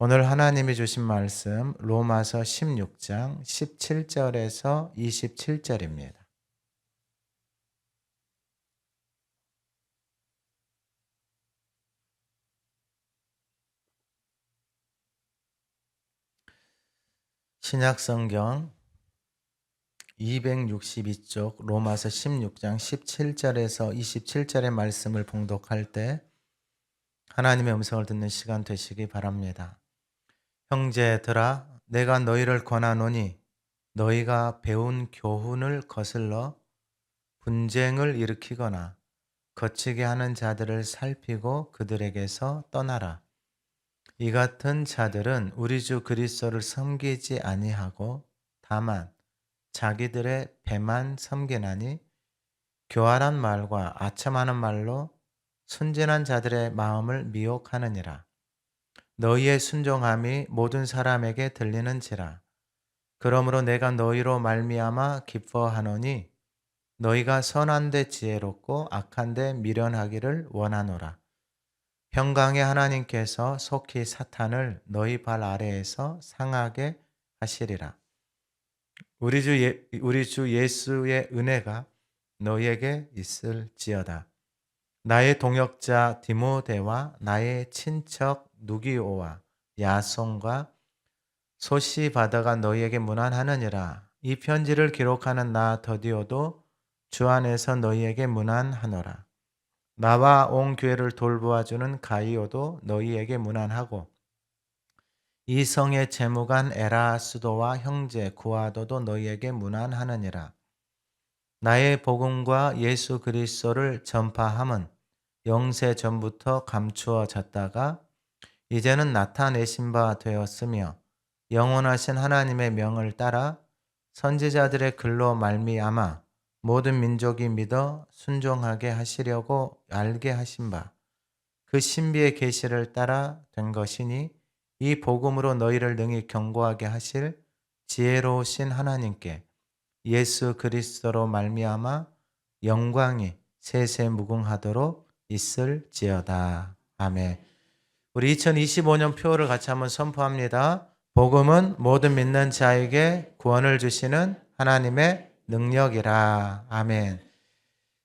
오늘 하나님이 주신 말씀 로마서 16장 17절에서 27절입니다. 신약성경 262쪽 로마서 16장 17절에서 27절의 말씀을 봉독할 때 하나님의 음성을 듣는 시간 되시기 바랍니다. 형제들아, 내가 너희를 권하노니 너희가 배운 교훈을 거슬러 분쟁을 일으키거나 거치게 하는 자들을 살피고 그들에게서 떠나라. 이 같은 자들은 우리 주 그리스도를 섬기지 아니하고 다만 자기들의 배만 섬기나니 교활한 말과 아첨하는 말로 순진한 자들의 마음을 미혹하느니라. 너희의 순종함이 모든 사람에게 들리는지라. 그러므로 내가 너희로 말미암아 기뻐하노니 너희가 선한데 지혜롭고 악한데 미련하기를 원하노라. 평강의 하나님께서 속히 사탄을 너희 발 아래에서 상하게 하시리라. 우리 주 예수의 은혜가 너희에게 있을지어다. 나의 동역자 디모데와 나의 친척 누기오와 야손과 소시 바다가 너희에게 문안하느니라. 이 편지를 기록하는 나 더디오도 주 안에서 너희에게 문안하노라. 나와 온 교회를 돌보아주는 가이오도 너희에게 문안하고 이 성의 재무관 에라스도와 형제 구아도도 너희에게 문안하느니라. 나의 복음과 예수 그리스도를 전파함은 영세 전부터 감추어졌다가 이제는 나타내신 바 되었으며 영원하신 하나님의 명을 따라 선지자들의 글로 말미암아 모든 민족이 믿어 순종하게 하시려고 알게 하신 바 그 신비의 계시를 따라 된 것이니 이 복음으로 너희를 능히 경고하게 하실 지혜로우신 하나님께 예수 그리스도로 말미암아 영광이 세세 무궁하도록 있을지어다. 아멘. 우리 2025년 표를 같이 한번 선포합니다. 복음은 모든 믿는 자에게 구원을 주시는 하나님의 능력이라. 아멘.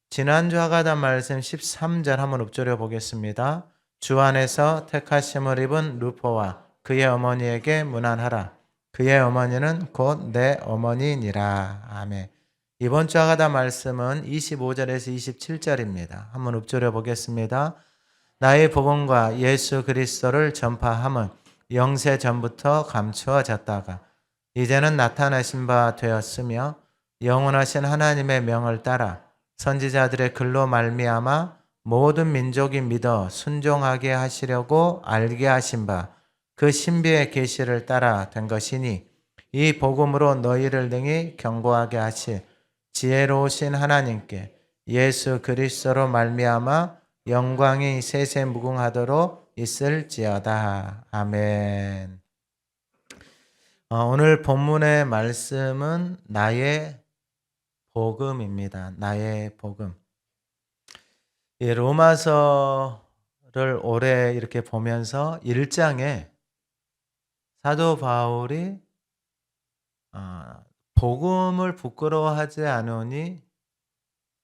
지난주 하가다 말씀 13절 한번 읊조려 보겠습니다. 주 안에서 택하심을 입은 루포와 그의 어머니에게 문안하라. 그의 어머니는 곧 내 어머니니라. 아멘. 이번 주 하가다 말씀은 25절에서 27절입니다. 한번 읊조려 보겠습니다. 나의 복음과 예수 그리스도를 전파함은 영세 전부터 감추어졌다가 이제는 나타나신 바 되었으며 영원하신 하나님의 명을 따라 선지자들의 글로 말미암아 모든 민족이 믿어 순종하게 하시려고 알게 하신 바 그 신비의 계시를 따라 된 것이니 이 복음으로 너희를 능히 경고하게 하실 지혜로우신 하나님께 예수 그리스도로 말미암아 영광이 세세 무궁하도록 있을지어다. 아멘. 오늘 본문의 말씀은 나의 복음입니다. 나의 복음. 이 로마서를 올해 이렇게 보면서 1장에 사도 바울이 복음을 부끄러워하지 않으니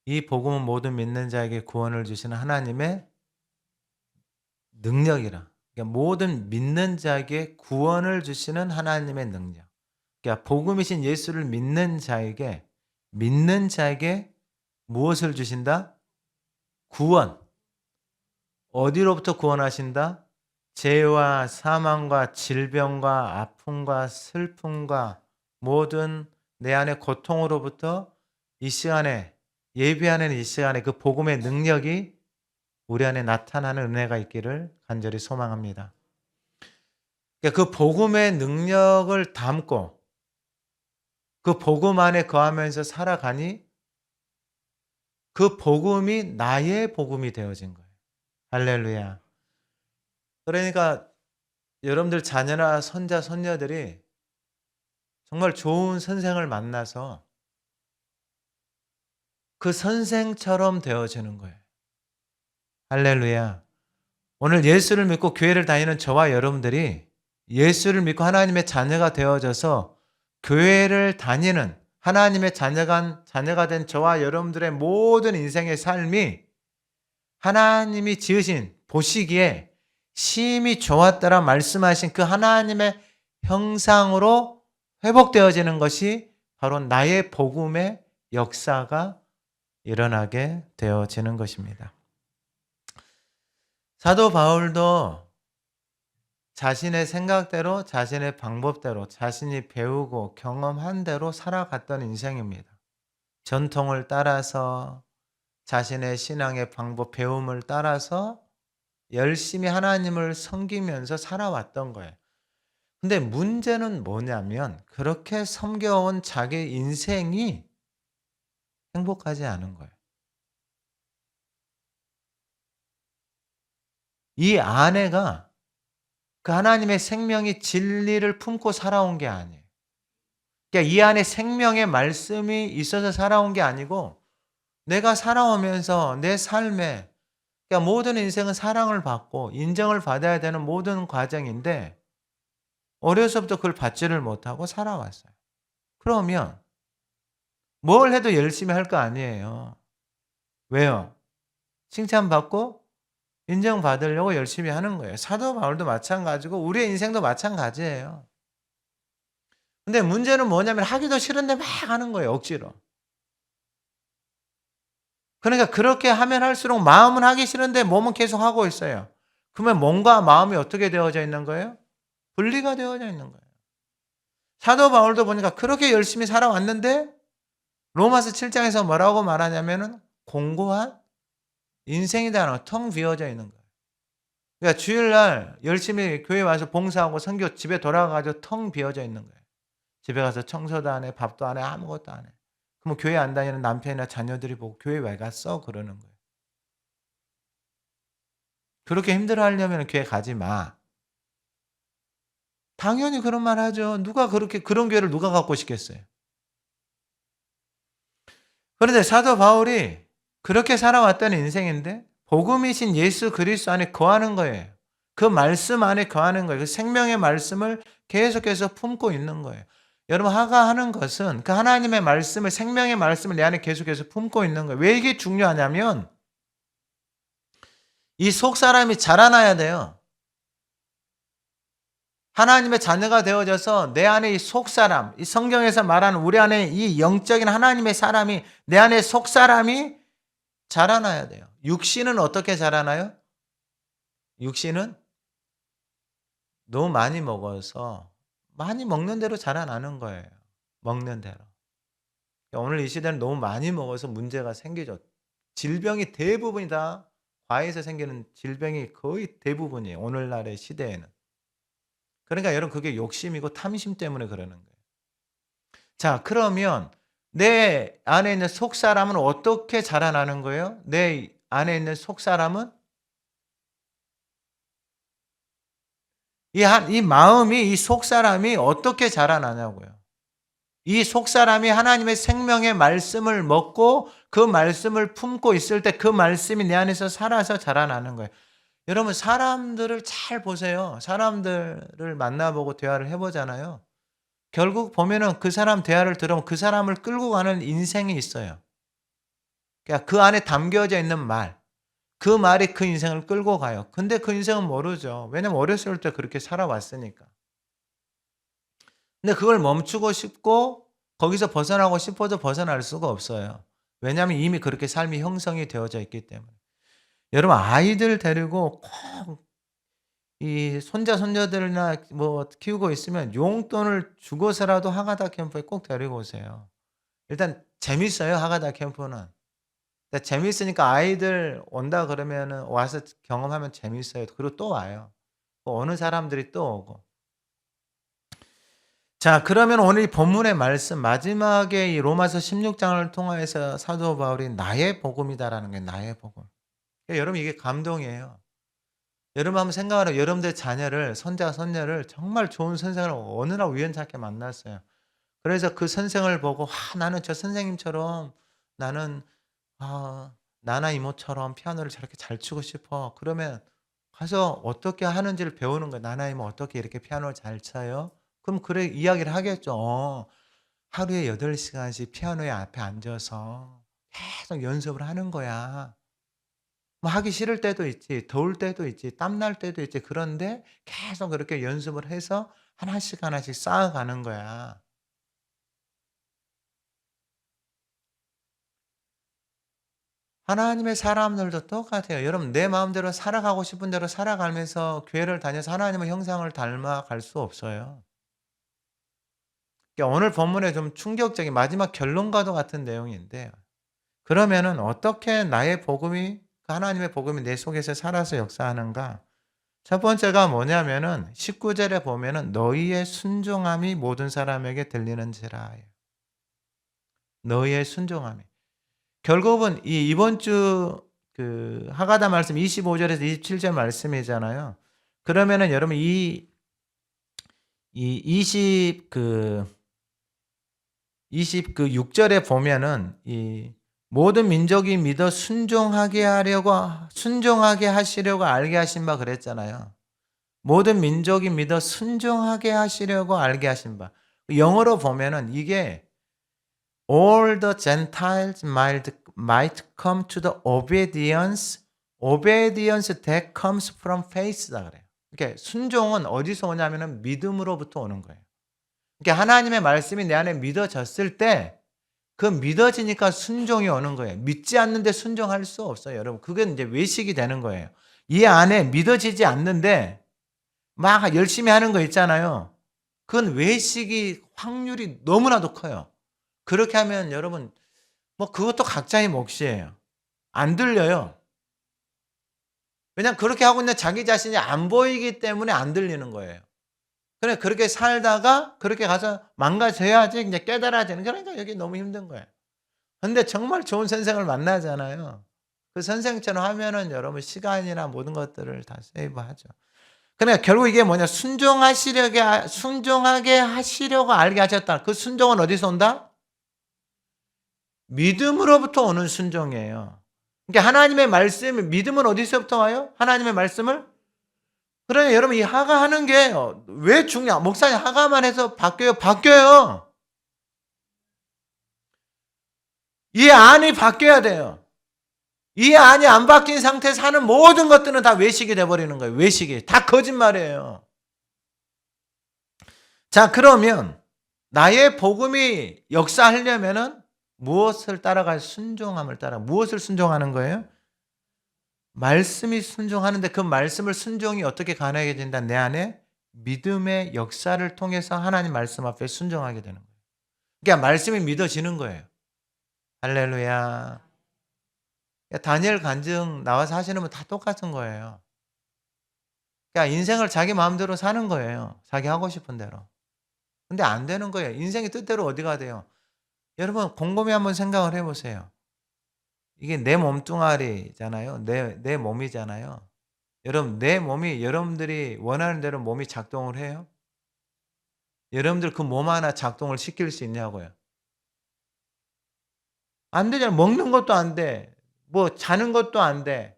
이 복음은 모든 믿는 자에게 구원을 주시는 하나님의 능력이라. 그러니까 모든 믿는 자에게 구원을 주시는 하나님의 능력. 그러니까 복음이신 예수를 믿는 자에게 무엇을 주신다? 구원. 어디로부터 구원하신다? 죄와 사망과 질병과 아픔과 슬픔과 모든 내 안의 고통으로부터 이 시간에 예비하는 이 시간에 그 복음의 능력이 우리 안에 나타나는 은혜가 있기를 간절히 소망합니다. 그러니까 그 복음의 능력을 담고 그 복음 안에 거하면서 살아가니 그 복음이 나의 복음이 되어진 거예요. 할렐루야. 그러니까 여러분들 자녀나 손자, 손녀들이 정말 좋은 선생을 만나서 그 선생처럼 되어지는 거예요. 할렐루야. 오늘 예수를 믿고 교회를 다니는 저와 여러분들이 예수를 믿고 하나님의 자녀가 되어져서 교회를 다니는 하나님의 자녀가 된 저와 여러분들의 모든 인생의 삶이 하나님이 지으신 보시기에 심히 좋았다라 말씀하신 그 하나님의 형상으로 회복되어지는 것이 바로 나의 복음의 역사가 일어나게 되어지는 것입니다. 사도 바울도 자신의 생각대로, 자신의 방법대로, 자신이 배우고 경험한 대로 살아갔던 인생입니다. 전통을 따라서 자신의 신앙의 방법, 배움을 따라서 열심히 하나님을 섬기면서 살아왔던 거예요. 근데 문제는 뭐냐면 그렇게 섬겨온 자기 인생이 행복하지 않은 거예요. 이 아내가 그 하나님의 생명이 진리를 품고 살아온 게 아니에요. 그러니까 이 안에 생명의 말씀이 있어서 살아온 게 아니고 내가 살아오면서 내 삶에 그러니까 모든 인생은 사랑을 받고 인정을 받아야 되는 모든 과정인데 어려서부터 그걸 받지를 못하고 살아왔어요. 그러면 뭘 해도 열심히 할 거 아니에요. 왜요? 칭찬받고 인정받으려고 열심히 하는 거예요. 사도 바울도 마찬가지고 우리의 인생도 마찬가지예요. 근데 문제는 뭐냐면 하기도 싫은데 막 하는 거예요. 억지로. 그러니까 그렇게 하면 할수록 마음은 하기 싫은데 몸은 계속 하고 있어요. 그러면 몸과 마음이 어떻게 되어져 있는 거예요? 분리가 되어져 있는 거예요. 사도 바울도 보니까 그렇게 열심히 살아왔는데 로마서 7장에서 뭐라고 말하냐면은 공고한 인생이다라는 텅 비어져 있는 거예요. 그러니까 주일날 열심히 교회 와서 봉사하고 선교 집에 돌아가가지고 텅 비어져 있는 거예요. 집에 가서 청소도 안 해, 밥도 안 해, 아무것도 안 해. 그럼 교회 안 다니는 남편이나 자녀들이 보고 교회 왜 갔어? 그러는 거예요. 그렇게 힘들어하려면 교회 가지 마. 당연히 그런 말 하죠. 누가 그렇게 그런 교회를 누가 갖고 싶겠어요. 그런데 사도 바울이 그렇게 살아왔던 인생인데 복음이신 예수 그리스도 안에 거하는 거예요. 그 말씀 안에 거하는 거예요. 그 생명의 말씀을 계속해서 품고 있는 거예요. 여러분 하는 것은 그 하나님의 말씀을 생명의 말씀을 내 안에 계속해서 품고 있는 거예요. 왜 이게 중요하냐면 이 속 사람이 자라나야 돼요. 하나님의 자녀가 되어져서 내 안에 이 속 사람, 이 성경에서 말하는 우리 안에 이 영적인 하나님의 사람이 내 안에 속 사람이 자라나야 돼요. 육신은 어떻게 자라나요? 육신은 너무 많이 먹어서 많이 먹는 대로 자라나는 거예요. 먹는 대로. 오늘 이 시대는 너무 많이 먹어서 문제가 생기죠. 질병이 대부분이 다 과에서 생기는 질병이 거의 대부분이에요. 오늘날의 시대에는. 그러니까 여러분 그게 욕심이고 탐심 때문에 그러는 거예요. 자, 그러면 내 안에 있는 속 사람은 어떻게 자라나는 거예요? 내 안에 있는 속 사람은 이 마음이 이 속 사람이 어떻게 자라나냐고요. 이 속 사람이 하나님의 생명의 말씀을 먹고 그 말씀을 품고 있을 때 그 말씀이 내 안에서 살아서 자라나는 거예요. 여러분 사람들을 잘 보세요. 사람들을 만나보고 대화를 해보잖아요. 결국 보면은 그 사람 대화를 들으면 그 사람을 끌고 가는 인생이 있어요. 그러니까 그 안에 담겨져 있는 말, 그 말이 그 인생을 끌고 가요. 근데 그 인생은 모르죠. 왜냐면 어렸을 때 그렇게 살아왔으니까. 근데 그걸 멈추고 싶고 거기서 벗어나고 싶어도 벗어날 수가 없어요. 왜냐하면 이미 그렇게 삶이 형성이 되어져 있기 때문에. 여러분 아이들 데리고 꼭 이 손자 손녀들이나 뭐 키우고 있으면 용돈을 주고서라도 하가다 캠프에 꼭 데리고 오세요. 일단 재밌어요 하가다 캠프는. 재밌으니까 아이들 온다 그러면은 와서 경험하면 재밌어요. 그리고 또 와요. 어느 사람들이 또 오고. 자, 그러면 오늘 이 본문의 말씀 마지막에 이 로마서 16장을 통해서 사도 바울이 나의 복음이다라는 게 나의 복음. 그러니까 여러분 이게 감동이에요. 여러분 한번 생각하라. 여러분들 자녀를 선자 선녀를 정말 좋은 선생을 어느 날 우연찮게 만났어요. 그래서 그 선생을 보고 나는 저 선생님처럼 나는 나나 이모처럼 피아노를 저렇게 잘 치고 싶어. 그러면 가서 어떻게 하는지를 배우는 거예요. 나나님은 어떻게 이렇게 피아노를 잘 쳐요? 그럼 그래 이야기를 하겠죠. 하루에 8시간씩 피아노에 앞에 앉아서 계속 연습을 하는 거야. 뭐 하기 싫을 때도 있지, 더울 때도 있지, 땀날 때도 있지. 그런데 계속 그렇게 연습을 해서 하나씩 하나씩 쌓아가는 거야. 하나님의 사람들도 똑같아요. 여러분 내 마음대로 살아가고 싶은 대로 살아가면서 교회를 다녀서 하나님의 형상을 닮아갈 수 없어요. 그러니까 오늘 본문에 좀 충격적인 마지막 결론과도 같은 내용인데 그러면은 어떻게 나의 복음이 그 하나님의 복음이 내 속에서 살아서 역사하는가? 첫 번째가 뭐냐면은 19절에 보면은 너희의 순종함이 모든 사람에게 들리는지라. 너희의 순종함이. 결국은 이번 주 그 하가다 말씀 25절에서 27절 말씀이잖아요. 그러면은 여러분 이 26절에 보면은 이 모든 민족이 믿어 순종하게 하시려고 알게 하신 바 그랬잖아요. 모든 민족이 믿어 순종하게 하시려고 알게 하신 바. 영어로 보면은 이게 all the Gentiles might come to the obedience that comes from faith다 그래요. 이렇게 순종은 어디서 오냐면은 믿음으로부터 오는 거예요. 그러니까 하나님의 말씀이 내 안에 믿어졌을 때 그 믿어지니까 순종이 오는 거예요. 믿지 않는데 순종할 수 없어요, 여러분. 그게 이제 외식이 되는 거예요. 이 안에 믿어지지 않는데 막 열심히 하는 거 있잖아요. 그건 외식이 확률이 너무나도 커요. 그렇게 하면 여러분 뭐 그것도 각자의 몫이에요. 안 들려요. 왜냐하면 그렇게 하고 있는 자기 자신이 안 보이기 때문에 안 들리는 거예요. 그래 그렇게 살다가 그렇게 가서 망가져야지 이제 깨달아지는. 그러니까 여기 너무 힘든 거예요. 근데 정말 좋은 선생을 만나잖아요. 그 선생처럼 하면은 여러분 시간이나 모든 것들을 다 세이브하죠. 그러니까 결국 이게 뭐냐? 순종하게 하시려고 알게 하셨다. 그 순종은 어디서 온다? 믿음으로부터 오는 순종이에요. 그러니까 하나님의 말씀, 믿음은 어디서부터 와요? 하나님의 말씀을? 그러니 여러분 이 하가 하는 게 왜 중요해? 목사님 하가만 해서 바뀌어요? 바뀌어요. 이 안이 바뀌어야 돼요. 이 안이 안 바뀐 상태에서 하는 모든 것들은 다 외식이 돼버리는 거예요. 외식이. 다 거짓말이에요. 자, 그러면 나의 복음이 역사하려면은 무엇을 따라갈 순종함을 따라 무엇을 순종하는 거예요? 말씀이 순종하는데 그 말씀을 순종이 어떻게 가능하게 된다? 내 안에 믿음의 역사를 통해서 하나님 말씀 앞에 순종하게 되는 거예요. 그러니까 말씀이 믿어지는 거예요. 할렐루야. 다니엘 간증 나와서 하시는 분 다 똑같은 거예요. 그러니까 인생을 자기 마음대로 사는 거예요. 자기 하고 싶은 대로. 근데 안 되는 거예요. 인생의 뜻대로 어디가 돼요? 여러분 곰곰이 한번 생각을 해보세요. 이게 내 몸뚱아리잖아요. 내 몸이잖아요. 여러분 내 몸이 여러분들이 원하는 대로 몸이 작동을 해요? 여러분들 그 몸 하나 작동을 시킬 수 있냐고요. 안 되잖아요. 먹는 것도 안 돼. 뭐 자는 것도 안 돼.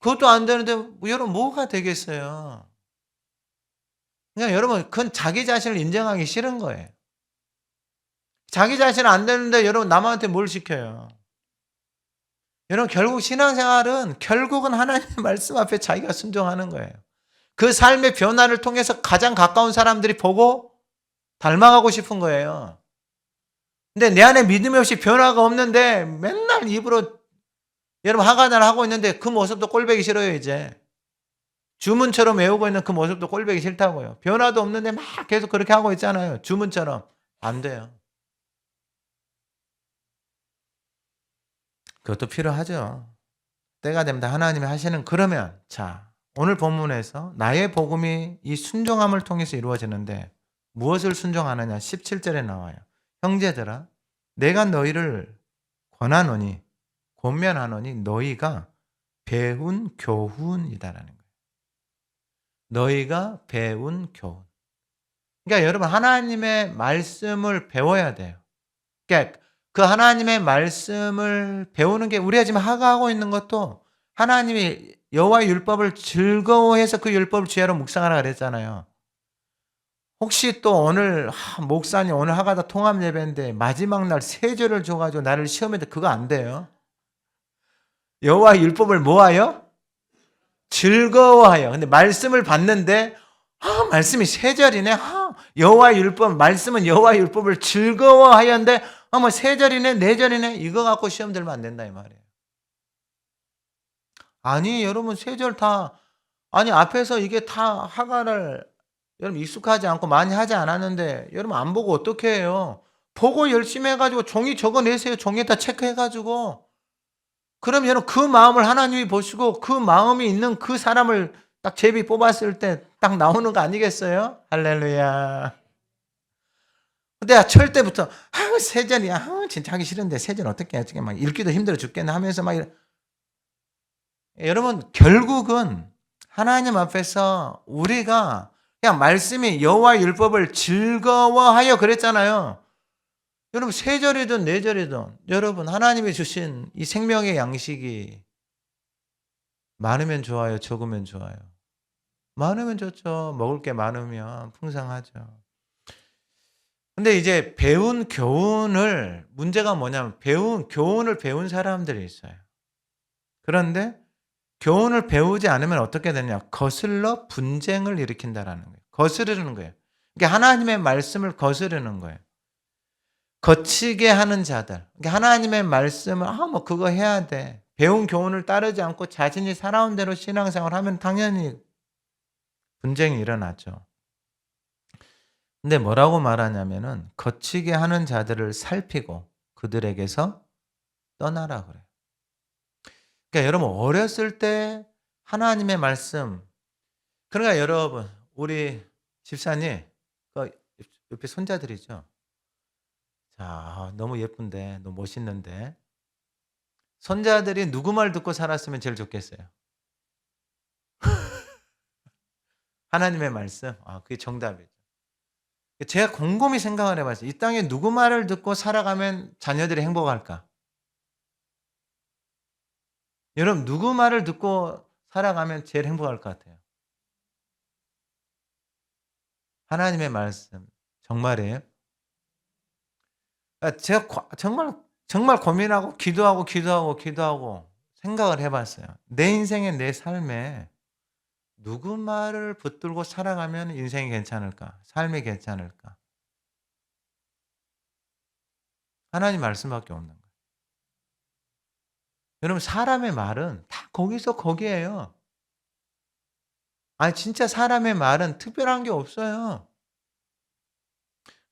그것도 안 되는데 여러분 뭐가 되겠어요. 그냥 여러분 그건 자기 자신을 인정하기 싫은 거예요. 자기 자신은 안 되는데 여러분 남한테 뭘 시켜요. 여러분 결국 신앙생활은 결국은 하나님의 말씀 앞에 자기가 순종하는 거예요. 그 삶의 변화를 통해서 가장 가까운 사람들이 보고 닮아가고 싶은 거예요. 근데 내 안에 믿음이 없이 변화가 없는데 맨날 입으로 여러분 하가나를 하고 있는데 그 모습도 꼴보기 싫어요 이제. 주문처럼 외우고 있는 그 모습도 꼴보기 싫다고요. 변화도 없는데 막 계속 그렇게 하고 있잖아요. 주문처럼. 안 돼요. 그것도 필요하죠. 때가 되면 하나님이 하시는. 그러면 자 오늘 본문에서 나의 복음이 이 순종함을 통해서 이루어지는데 무엇을 순종하느냐 17절에 나와요. 형제들아 내가 너희를 권하노니 권면하노니 너희가 배운 교훈이다라는 거예요. 너희가 배운 교훈. 그러니까 여러분 하나님의 말씀을 배워야 돼요. 그러니까 그 하나님의 말씀을 배우는 게 우리가 지금 하고 있는 것도 하나님이 여호와의 율법을 즐거워해서 그 율법을 주야로 묵상하라 그랬잖아요. 혹시 또 오늘 목사님 오늘 하가다 통합 예배인데 마지막 날 세 절을 줘가지고 나를 시험해도 그거 안 돼요. 여호와의 율법을 뭐하여? 즐거워하여. 근데 말씀을 받는데 말씀이 세 절이네. 여호와의 율법 말씀은 여호와의 율법을 즐거워하였는데 뭐 세 절이네 네 절이네 이거 갖고 시험 들면 안 된다 이 말이에요. 아니 여러분 세 절 다 아니 앞에서 이게 다 하가를 여러분 익숙하지 않고 많이 하지 않았는데 여러분 안 보고 어떻게 해요? 보고 열심히 해가지고 종이 적어내세요. 종이에다 체크해가지고 그럼 여러분 그 마음을 하나님이 보시고 그 마음이 있는 그 사람을 딱 제비 뽑았을 때 딱 나오는 거 아니겠어요? 할렐루야. 근데 철 때부터 세전이야 진짜 하기 싫은데 세전 어떻게 해야지 막 읽기도 힘들어 죽겠네 하면서 막 여러분 결국은 하나님 앞에서 우리가 그냥 말씀이 여호와의 율법을 즐거워하여 그랬잖아요. 여러분 세 절이든 네 절이든 여러분 하나님이 주신 이 생명의 양식이 많으면 좋아요, 적으면 좋아요. 많으면 좋죠. 먹을 게 많으면 풍성하죠. 근데 이제 배운 교훈을 문제가 뭐냐면 교훈을 배운 사람들이 있어요. 그런데 교훈을 배우지 않으면 어떻게 되냐? 거슬러 분쟁을 일으킨다라는 거예요. 거스르는 거예요. 그러니까 하나님의 말씀을 거스르는 거예요. 거치게 하는 자들. 그러니까 하나님의 말씀을 뭐 그거 해야 돼. 배운 교훈을 따르지 않고 자신이 살아온 대로 신앙생활을 하면 당연히 분쟁이 일어나죠. 근데 뭐라고 말하냐면은 거치게 하는 자들을 살피고 그들에게서 떠나라 그래요. 그러니까 여러분 어렸을 때 하나님의 말씀 그러니까 여러분 우리 집사님 그 옆에 손자들이죠. 자 너무 예쁜데 너무 멋있는데 손자들이 누구 말 듣고 살았으면 제일 좋겠어요. 하나님의 말씀. 그게 정답이죠. 제가 곰곰이 생각을 해봤어요. 이 땅에 누구 말을 듣고 살아가면 자녀들이 행복할까? 여러분 누구 말을 듣고 살아가면 제일 행복할 것 같아요? 하나님의 말씀. 정말이에요? 제가 정말 고민하고 기도하고 생각을 해봤어요. 내 인생에 내 삶에 누구 말을 붙들고 살아가면 인생이 괜찮을까? 삶이 괜찮을까? 하나님 말씀밖에 없는 거예요. 여러분 사람의 말은 다 거기서 거기에요. 진짜 사람의 말은 특별한 게 없어요.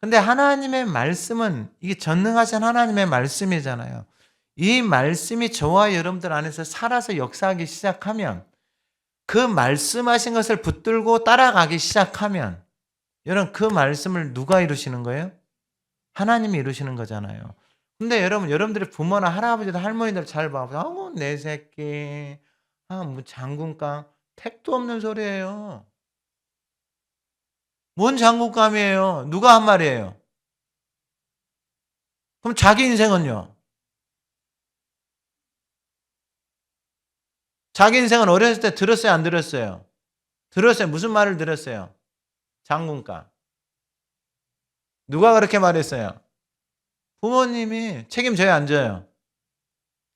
근데 하나님의 말씀은 이게 전능하신 하나님의 말씀이잖아요. 이 말씀이 저와 여러분들 안에서 살아서 역사하기 시작하면 그 말씀하신 것을 붙들고 따라가기 시작하면 여러분 그 말씀을 누가 이루시는 거예요? 하나님이 이루시는 거잖아요. 근데 여러분들의 부모나 할아버지들 할머니들 잘 봐. 내 새끼. 뭐 장군감. 택도 없는 소리예요. 뭔 장군감이에요? 누가 한 말이에요? 그럼 자기 인생은요? 자기 인생은 어렸을 때 들었어요? 안 들었어요? 들었어요. 무슨 말을 들었어요? 장군감. 누가 그렇게 말했어요? 부모님이 책임져요? 안 져요?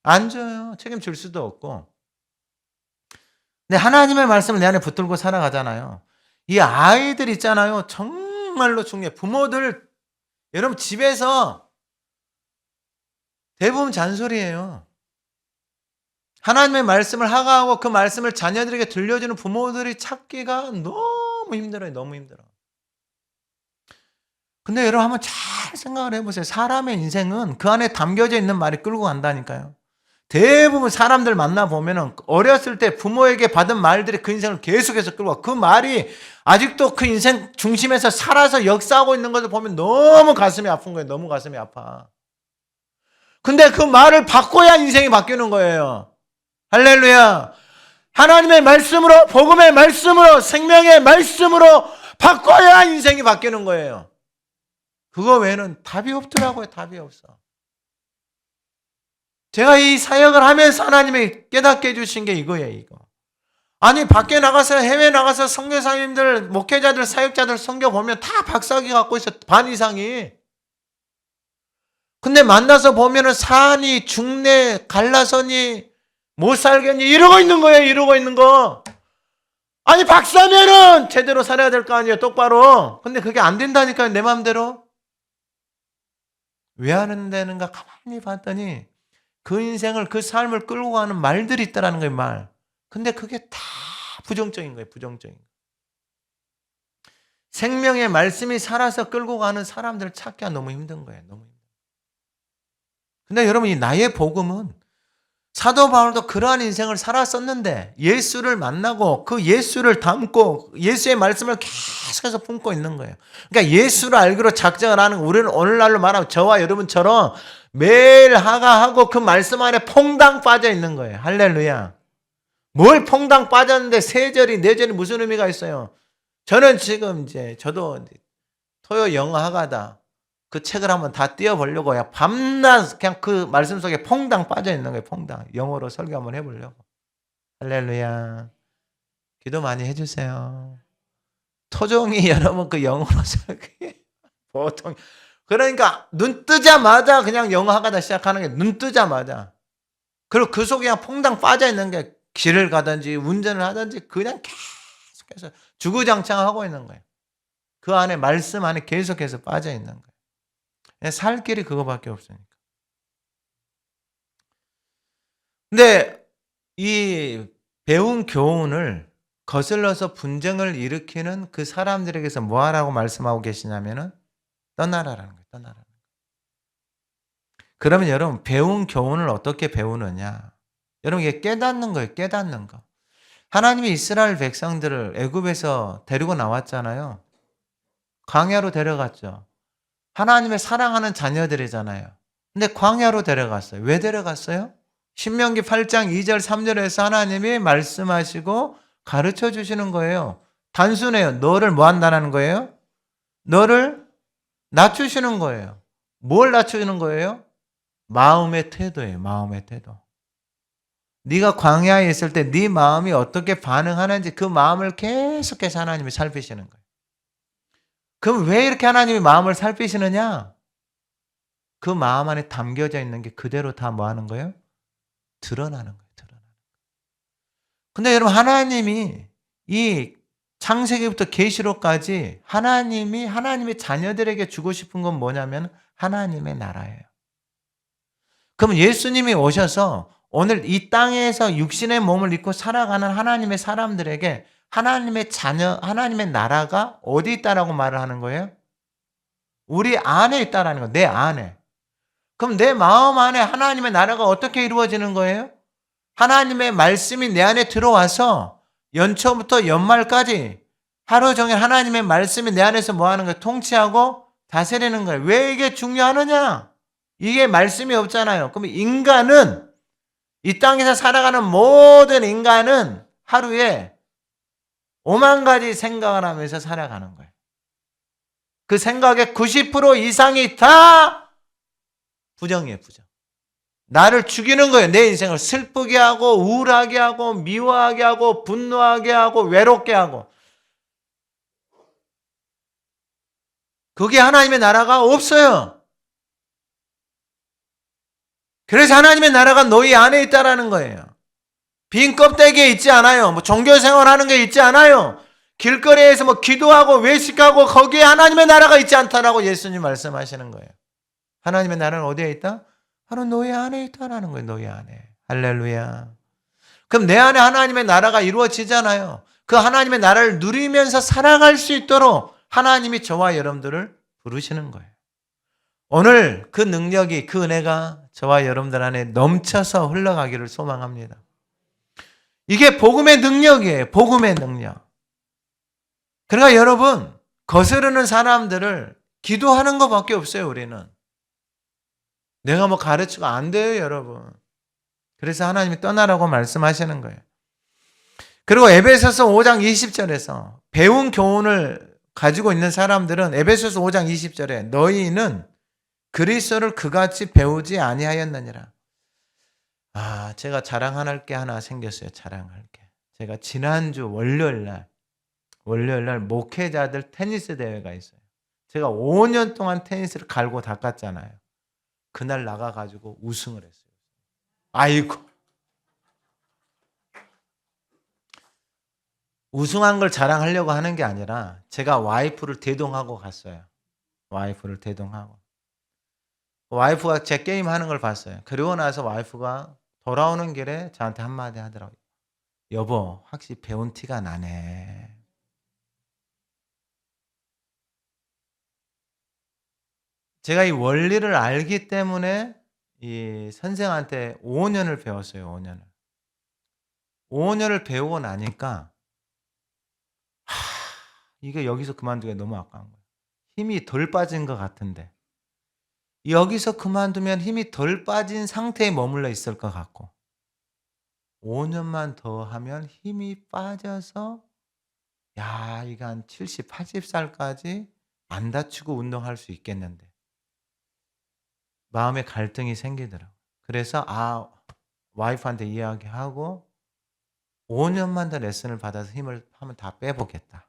안 져요. 책임질 수도 없고. 근데 하나님의 말씀을 내 안에 붙들고 살아가잖아요. 이 아이들 있잖아요. 정말로 중요해. 부모들, 여러분 집에서 대부분 잔소리예요. 하나님의 말씀을 하가하고 그 말씀을 자녀들에게 들려주는 부모들이 찾기가 너무 힘들어요. 너무 힘들어. 근데 여러분 한번 잘 생각을 해보세요. 사람의 인생은 그 안에 담겨져 있는 말이 끌고 간다니까요. 대부분 사람들 만나보면은 어렸을 때 부모에게 받은 말들이 그 인생을 계속해서 끌고 가. 그 말이 아직도 그 인생 중심에서 살아서 역사하고 있는 것을 보면 너무 가슴이 아픈 거예요. 너무 가슴이 아파. 근데 그 말을 바꿔야 인생이 바뀌는 거예요. 할렐루야. 하나님의 말씀으로, 복음의 말씀으로, 생명의 말씀으로 바꿔야 인생이 바뀌는 거예요. 그거 외에는 답이 없더라고요. 답이 없어. 제가 이 사역을 하면서 하나님이 깨닫게 해주신 게 이거예요. 이거. 아니 밖에 나가서 해외 나가서 선교사님들, 목회자들, 사역자들 선교 보면 다 박사학위 갖고 있어. 반 이상이. 근데 만나서 보면은 산이 중내 갈라서니 못 살겠니 이러고 있는 거예요. 이러고 있는 거. 아니 박사면은 제대로 살아야 될 거 아니에요. 똑바로. 근데 그게 안 된다니까요. 내 마음대로. 왜 안 되는가 가만히 봤더니 그 인생을, 그 삶을 끌고 가는 말들이 있다라는 거예요. 말. 근데 그게 다 부정적인 거예요. 부정적인 거예요. 생명의 말씀이 살아서 끌고 가는 사람들을 찾기가 너무 힘든 거예요. 너무 힘든. 근데 여러분, 이 나의 복음은 사도 바울도 그러한 인생을 살았었는데 예수를 만나고 그 예수를 담고 예수의 말씀을 계속해서 품고 있는 거예요. 그러니까 예수를 알기로 작정을 하는 거. 우리는 오늘날로 말하면 저와 여러분처럼 매일 하가하고 그 말씀 안에 퐁당 빠져 있는 거예요. 할렐루야. 뭘 퐁당 빠졌는데 세 절이 네 절이 무슨 의미가 있어요? 저는 지금 저도 토요 영어 하가다 그 책을 한번 다 띄워보려고 밤낮 그냥 그 말씀 속에 퐁당 빠져 있는 거예요. 퐁당. 영어로 설교 한번 해보려고. 할렐루야. 기도 많이 해주세요. 토종이 여러분 그 영어로 설교해. 보통. 그러니까 눈 뜨자마자 그냥 영어 하가다 시작하는 게 눈 뜨자마자. 그리고 그 속에 그냥 퐁당 빠져 있는 게 길을 가든지 운전을 하든지 그냥 계속해서 주구장창하고 있는 거예요. 그 안에 말씀 안에 계속해서 빠져 있는 거예요. 살 길이 그거밖에 없으니까. 근데 이 배운 교훈을 거슬러서 분쟁을 일으키는 그 사람들에게서 뭐 하라고 말씀하고 계시냐면은 떠나라라는 거예요. 떠나라는 거예요. 그러면 여러분, 배운 교훈을 어떻게 배우느냐? 여러분, 이게 깨닫는 거예요. 깨닫는 거. 하나님이 이스라엘 백성들을 애굽에서 데리고 나왔잖아요. 광야로 데려갔죠. 하나님의 사랑하는 자녀들이잖아요. 근데 광야로 데려갔어요. 왜 데려갔어요? 신명기 8장 2절 3절에서 하나님이 말씀하시고 가르쳐 주시는 거예요. 단순해요. 너를 뭐 한다는 거예요? 너를 낮추시는 거예요. 뭘 낮추는 거예요? 마음의 태도예요. 마음의 태도. 네가 광야에 있을 때 네 마음이 어떻게 반응하는지 그 마음을 계속해서 하나님이 살피시는 거예요. 그럼 왜 이렇게 하나님이 마음을 살피시느냐? 그 마음 안에 담겨져 있는 게 그대로 다 뭐 하는 거예요? 드러나는 거예요. 드러나는 거예요. 근데 여러분, 하나님이 이 창세기부터 계시록까지 하나님이 하나님의 자녀들에게 주고 싶은 건 뭐냐면 하나님의 나라예요. 그럼 예수님이 오셔서 오늘 이 땅에서 육신의 몸을 입고 살아가는 하나님의 사람들에게 하나님의 자녀, 하나님의 나라가 어디 있다라고 말을 하는 거예요? 우리 안에 있다라는 거예요. 내 안에. 그럼 내 마음 안에 하나님의 나라가 어떻게 이루어지는 거예요? 하나님의 말씀이 내 안에 들어와서 연초부터 연말까지 하루 종일 하나님의 말씀이 내 안에서 뭐 하는 거예요? 통치하고 다스리는 거예요. 왜 이게 중요하느냐? 이게 말씀이 없잖아요. 그럼 인간은, 이 땅에서 살아가는 모든 인간은 하루에 5만 가지 생각을 하면서 살아가는 거예요. 그 생각의 90% 이상이 다 부정이에요, 부정. 나를 죽이는 거예요. 내 인생을 슬프게 하고 우울하게 하고 미워하게 하고 분노하게 하고 외롭게 하고. 그게 하나님의 나라가 없어요. 그래서 하나님의 나라가 너희 안에 있다라는 거예요. 빈 껍데기에 있지 않아요. 뭐 종교 생활하는 게 있지 않아요. 길거리에서 뭐 기도하고 외식하고 거기에 하나님의 나라가 있지 않다라고 예수님 말씀하시는 거예요. 하나님의 나라는 어디에 있다? 바로 너희 안에 있다라는 거예요. 너희 안에. 할렐루야. 그럼 내 안에 하나님의 나라가 이루어지잖아요. 그 하나님의 나라를 누리면서 살아갈 수 있도록 하나님이 저와 여러분들을 부르시는 거예요. 오늘 그 능력이, 그 은혜가 저와 여러분들 안에 넘쳐서 흘러가기를 소망합니다. 이게 복음의 능력이에요. 복음의 능력. 그러니까 여러분, 거스르는 사람들을 기도하는 것밖에 없어요. 우리는. 내가 뭐 가르치고 안 돼요, 여러분. 그래서 하나님이 떠나라고 말씀하시는 거예요. 그리고 에베소서 5장 20절에서 배운 교훈을 가지고 있는 사람들은 에베소서 5장 20절에 너희는 그리스도를 그같이 배우지 아니하였느니라. 제가 자랑할 게 하나 생겼어요. 자랑할 게. 제가 지난주 월요일 날 목회자들 테니스 대회가 있어요. 제가 5년 동안 테니스를 갈고 닦았잖아요. 그날 나가가지고 우승을 했어요. 아이고. 우승한 걸 자랑하려고 하는 게 아니라 제가 와이프를 대동하고 갔어요. 와이프를 대동하고. 와이프가 제 게임 하는 걸 봤어요. 그러고 나서 와이프가 돌아오는 길에 저한테 한마디 하더라고요. 여보, 확실히 배운 티가 나네. 제가 이 원리를 알기 때문에 이 선생한테 5년을 배웠어요. 5년을. 5년을 배우고 나니까 이게 여기서 그만두기가 너무 아까운 거예요. 힘이 덜 빠진 것 같은데 여기서 그만두면 힘이 덜 빠진 상태에 머물러 있을 것 같고 5년만 더 하면 힘이 빠져서 야, 이거 한 70, 80살까지 안 다치고 운동할 수 있겠는데 마음의 갈등이 생기더라고요. 그래서 와이프한테 이야기하고 5년만 더 레슨을 받아서 힘을 한번 다 빼보겠다.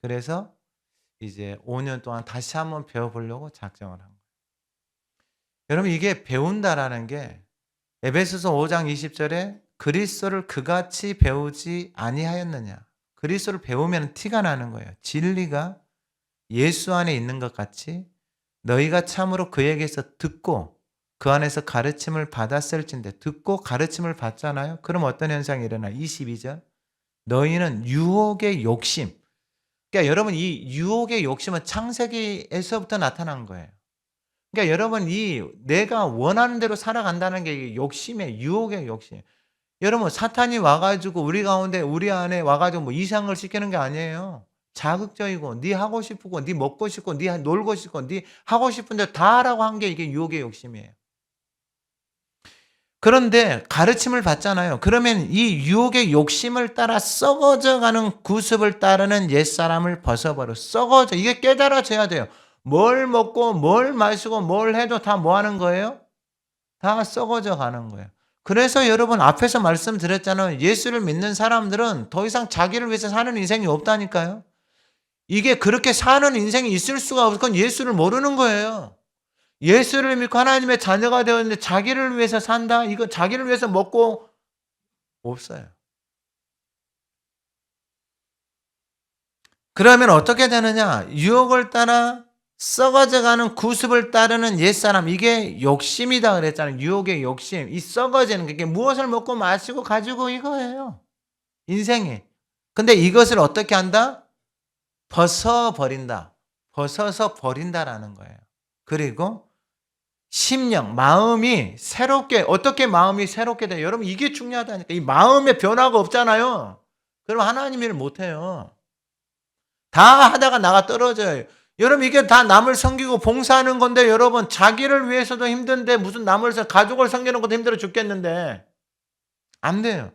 그래서 이제 5년 동안 다시 한번 배워보려고 작정을 한 거예요. 여러분, 이게 배운다라는 게 에베소서 5장 20절에 그리스도를 그같이 배우지 아니하였느냐. 그리스도를 배우면 티가 나는 거예요. 진리가 예수 안에 있는 것 같이 너희가 참으로 그에게서 듣고 그 안에서 가르침을 받았을진데 듣고 가르침을 받잖아요. 그럼 어떤 현상이 일어나? 22절. 너희는 유혹의 욕심. 그러니까 여러분, 이 유혹의 욕심은 창세기에서부터 나타난 거예요. 그러니까 여러분, 이 내가 원하는 대로 살아간다는 게 욕심의 유혹의 욕심. 여러분, 사탄이 와가지고 우리 가운데 우리 안에 와가지고 뭐 이상한 걸 시키는 게 아니에요. 자극적이고 네 하고 싶고 네 먹고 싶고 네 놀고 싶고 네 하고 싶은데 다 하라고 한 게 이게 유혹의 욕심이에요. 그런데 가르침을 받잖아요. 그러면 이 유혹의 욕심을 따라 썩어져가는 구습을 따르는 옛사람을 벗어버려. 썩어져. 이게 깨달아져야 돼요. 뭘 먹고 뭘 마시고 뭘 해도 다 뭐 하는 거예요? 다 썩어져 가는 거예요. 그래서 여러분 앞에서 말씀드렸잖아요. 예수를 믿는 사람들은 더 이상 자기를 위해서 사는 인생이 없다니까요. 이게 그렇게 사는 인생이 있을 수가 없어. 그건 예수를 모르는 거예요. 예수를 믿고 하나님의 자녀가 되었는데 자기를 위해서 산다? 이거 자기를 위해서 먹고 없어요. 그러면 어떻게 되느냐? 유혹을 따라 썩어져가는 구습을 따르는 옛사람, 이게 욕심이다 그랬잖아요. 유혹의 욕심, 이 썩어지는 게 무엇을 먹고 마시고 가지고 이거예요. 인생이. 근데 이것을 어떻게 한다? 벗어버린다. 벗어서 버린다라는 거예요. 그리고 심령, 마음이 새롭게, 어떻게 마음이 새롭게 돼요? 여러분, 이게 중요하다니까. 이 마음의 변화가 없잖아요. 그럼 하나님 일을 못해요. 다 하다가 나가 떨어져요. 여러분, 이게 다 남을 섬기고 봉사하는 건데, 여러분, 자기를 위해서도 힘든데, 무슨 가족을 섬기는 것도 힘들어 죽겠는데. 안 돼요.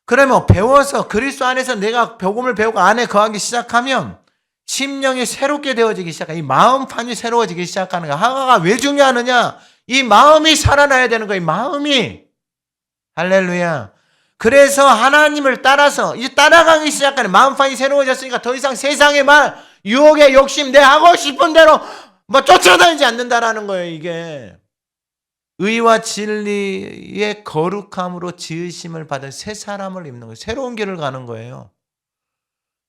그러면 배워서 그리스도 안에서 내가 복음을 배우고 안에 거하기 시작하면 심령이 새롭게 되어지기 시작해요. 이 마음판이 새로워지기 시작하는 거야. 하나가 왜 중요하느냐? 이 마음이 살아나야 되는 거예요. 이 마음이. 할렐루야. 그래서 하나님을 따라서 이제 따라가기 시작하는 마음판이 새로워졌으니까 더 이상 세상의 말, 유혹의 욕심, 내 하고 싶은 대로 뭐 쫓아다니지 않는다라는 거예요. 이게 의와 진리의 거룩함으로 지으심을 받은 새 사람을 입는 거예요. 새로운 길을 가는 거예요.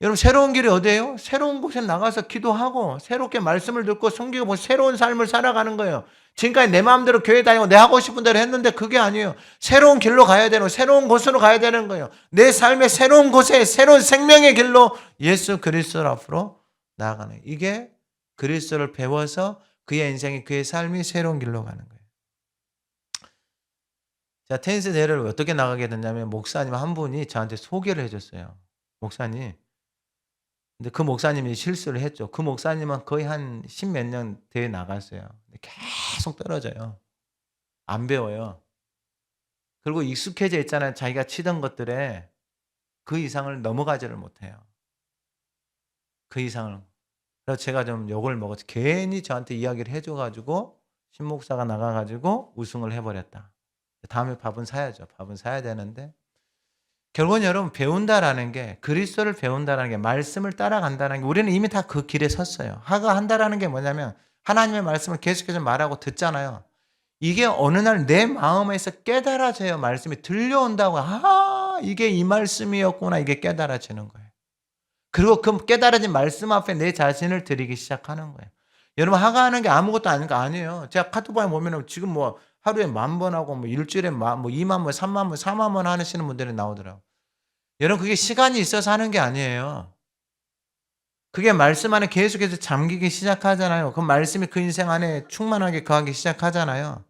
여러분, 새로운 길이 어디예요? 새로운 곳에 나가서 기도하고 새롭게 말씀을 듣고 섬기고 새로운 삶을 살아가는 거예요. 지금까지 내 마음대로 교회 다니고 내 하고 싶은 대로 했는데 그게 아니에요. 새로운 길로 가야 되는, 새로운 곳으로 가야 되는 거예요. 내 삶의 새로운 곳에 새로운 생명의 길로 예수 그리스도 앞으로 나아가는, 이게 그리스도를 배워서 그의 인생이, 그의 삶이 새로운 길로 가는 거예요. 자, 테니스 대회를 어떻게 나가게 됐냐면 목사님 한 분이 저한테 소개를 해줬어요. 목사님. 근데 그 목사님이 실수를 했죠. 그 목사님은 거의 한 10몇 년 대회 나갔어요. 계속 떨어져요. 안 배워요. 그리고 익숙해져 있잖아요. 자기가 치던 것들에 그 이상을 넘어가지를 못해요. 그 이상을. 그래서 제가 좀 욕을 먹었죠. 괜히 저한테 이야기를 해줘가지고 신목사가 나가가지고 우승을 해버렸다. 다음에 밥은 사야죠. 밥은 사야 되는데 결국은 여러분 배운다라는 게 그리스도를 배운다라는 게 말씀을 따라간다는 게 우리는 이미 다 그 길에 섰어요. 하가 한다라는 게 뭐냐면 하나님의 말씀을 계속해서 말하고 듣잖아요. 이게 어느 날 내 마음에서 깨달아져요. 말씀이 들려온다고. 아, 이게 이 말씀이었구나. 이게 깨달아지는 거예요. 그리고 그 깨달아진 말씀 앞에 내 자신을 드리기 시작하는 거예요. 여러분 하가 하는 게 아무것도 아닌 거 아니에요. 제가 카톡방에 보면은 지금 뭐 하루에 10,000번 하고 뭐 일주일에 뭐 20,000번, 30,000번, 40,000번 하시는 분들이 나오더라고요. 여러분 그게 시간이 있어서 하는 게 아니에요. 그게 말씀 안에 계속해서 잠기기 시작하잖아요. 그 말씀이 그 인생 안에 충만하게 거하기 시작하잖아요.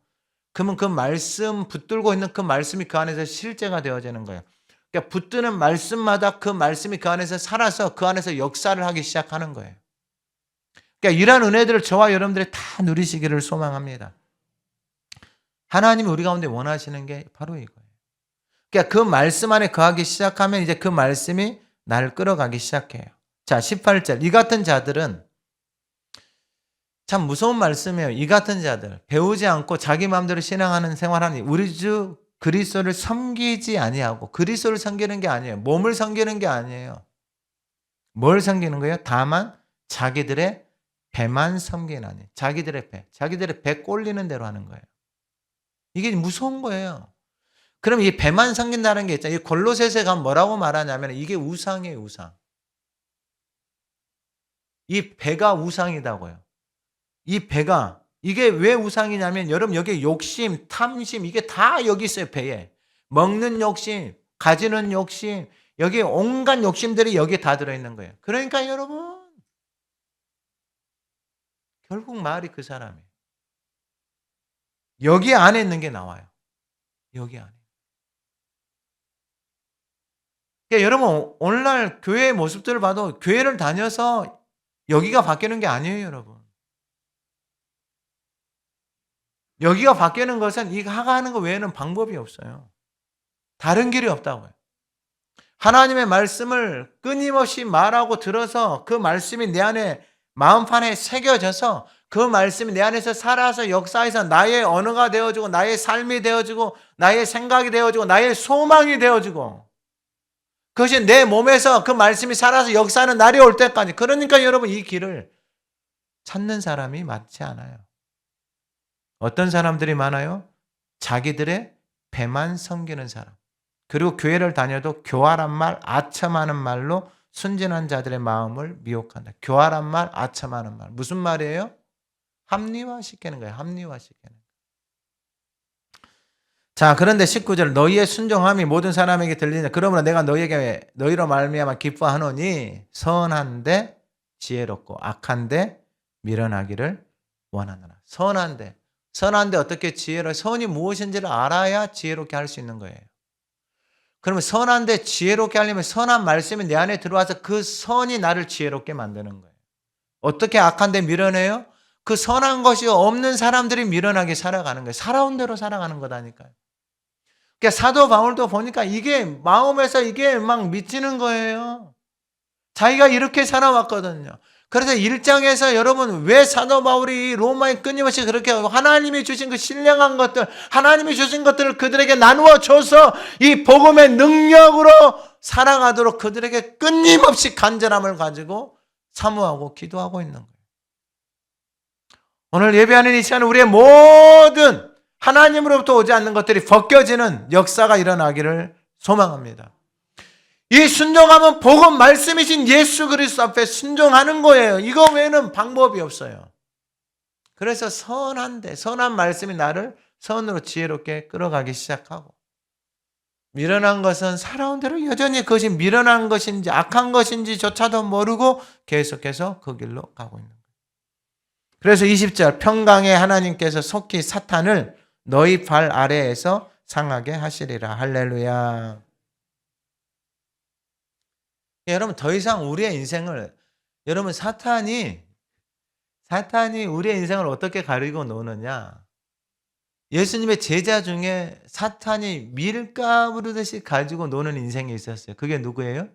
그러면 그 말씀 붙들고 있는 그 말씀이 그 안에서 실제가 되어지는 거예요. 그러니까 붙드는 말씀마다 그 말씀이 그 안에서 살아서 그 안에서 역사를 하기 시작하는 거예요. 그러니까 이러한 은혜들을 저와 여러분들이 다 누리시기를 소망합니다. 하나님이 우리 가운데 원하시는 게 바로 이거예요. 그러니까 그 말씀 안에 거하기 시작하면 이제 그 말씀이 나를 끌어가기 시작해요. 자, 18절. 이 같은 자들은 참 무서운 말씀이에요. 이 같은 자들 배우지 않고 자기 마음대로 신앙하는 생활하니 우리 주 그리스도를 섬기지 아니하고 그리스도를 섬기는 게 아니에요. 몸을 섬기는 게 아니에요. 뭘 섬기는 거예요? 다만 자기들의 배만 섬기나니 자기들의 배 꼴리는 대로 하는 거예요. 이게 무서운 거예요. 그럼 이 배만 섬긴다는 게 있잖아요. 이 골로새서에 가면 뭐라고 말하냐면 이게 우상이에요, 우상. 이 배가 우상이다고요. 이 배가 이게 왜 우상이냐면 여러분 여기 욕심, 탐심 이게 다 여기 있어요. 배에. 먹는 욕심, 가지는 욕심, 여기 온갖 욕심들이 여기에 다 들어있는 거예요. 그러니까 여러분 결국 말이 그 사람이에요. 여기 안에 있는 게 나와요. 여기 안에. 그러니까 여러분 오늘날 교회의 모습들을 봐도 교회를 다녀서 여기가 바뀌는 게 아니에요, 여러분. 여기가 바뀌는 것은 이 하가 하는 것 외에는 방법이 없어요. 다른 길이 없다고요. 하나님의 말씀을 끊임없이 말하고 들어서 그 말씀이 내 안에 마음판에 새겨져서 그 말씀이 내 안에서 살아서 역사해서 나의 언어가 되어지고 나의 삶이 되어지고 나의 생각이 되어지고 나의 소망이 되어지고 그것이 내 몸에서 그 말씀이 살아서 역사하는 날이 올 때까지 그러니까 여러분 이 길을 찾는 사람이 많지 않아요. 어떤 사람들이 많아요? 자기들의 배만 섬기는 사람. 그리고 교회를 다녀도 교활한 말, 아첨하는 말로 순진한 자들의 마음을 미혹한다. 교활한 말, 아첨하는 말. 무슨 말이에요? 합리화시키는 거예요. 합리화시키는 거예요. 자, 그런데 19절 너희의 순종함이 모든 사람에게 들리냐. 그러므로 내가 너희로 말미암아 기뻐하노니 선한데 지혜롭고 악한데 미련하기를 원하노라. 선한데 어떻게 선이 무엇인지를 알아야 지혜롭게 할 수 있는 거예요. 그러면 선한데 지혜롭게 하려면 선한 말씀이 내 안에 들어와서 그 선이 나를 지혜롭게 만드는 거예요. 어떻게 악한데 미련해요? 그 선한 것이 없는 사람들이 미련하게 살아가는 거예요. 살아온 대로 살아가는 거다니까요. 그러니까 사도 바울도 보니까 이게 마음에서 이게 막 미치는 거예요. 자기가 이렇게 살아왔거든요. 그래서 1장에서 여러분 왜 사도 바울이 로마에 끊임없이 그렇게 하나님이 주신 그 신령한 것들 하나님이 주신 것들을 그들에게 나누어 줘서 이 복음의 능력으로 살아가도록 그들에게 끊임없이 간절함을 가지고 사모하고 기도하고 있는 거예요. 오늘 예배하는 이 시간 우리의 모든 하나님으로부터 오지 않는 것들이 벗겨지는 역사가 일어나기를 소망합니다. 이 순종하면 복음 말씀이신 예수 그리스도 앞에 순종하는 거예요. 이거 외에는 방법이 없어요. 그래서 선한 말씀이 나를 선으로 지혜롭게 끌어가기 시작하고 미련한 것은 살아온 대로 여전히 그것이 미련한 것인지 악한 것인지조차도 모르고 계속해서 그 길로 가고 있는 거예요. 그래서 20절 평강의 하나님께서 속히 사탄을 너희 발 아래에서 상하게 하시리라. 할렐루야. 여러분 더 이상 우리의 인생을 여러분 사탄이 우리의 인생을 어떻게 가리고 노느냐. 예수님의 제자 중에 사탄이 밀가부르듯이 가지고 노는 인생이 있었어요. 그게 누구예요?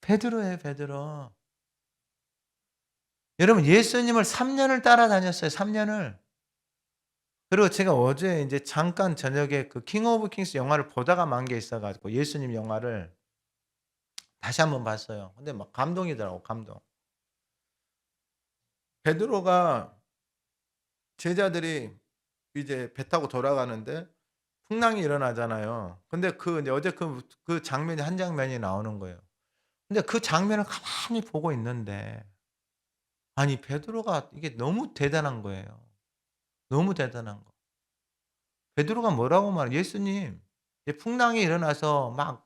베드로예요. 베드로. 여러분 예수님을 3년을 따라다녔어요. 3년을. 그리고 제가 어제 이제 잠깐 저녁에 그 킹 오브 킹스 영화를 보다가 만 게 있어 가지고 예수님 영화를 다시 한번 봤어요. 근데 막 감동이더라고, 감동. 베드로가 제자들이 이제 배 타고 돌아가는데 풍랑이 일어나잖아요. 근데 그 이제 어제 그 장면이 한 장면이 나오는 거예요. 근데 그 장면을 가만히 보고 있는데 아니 베드로가 이게 너무 대단한 거예요. 너무 대단한 거. 베드로가 뭐라고 말해 예수님 이제 풍랑이 일어나서 막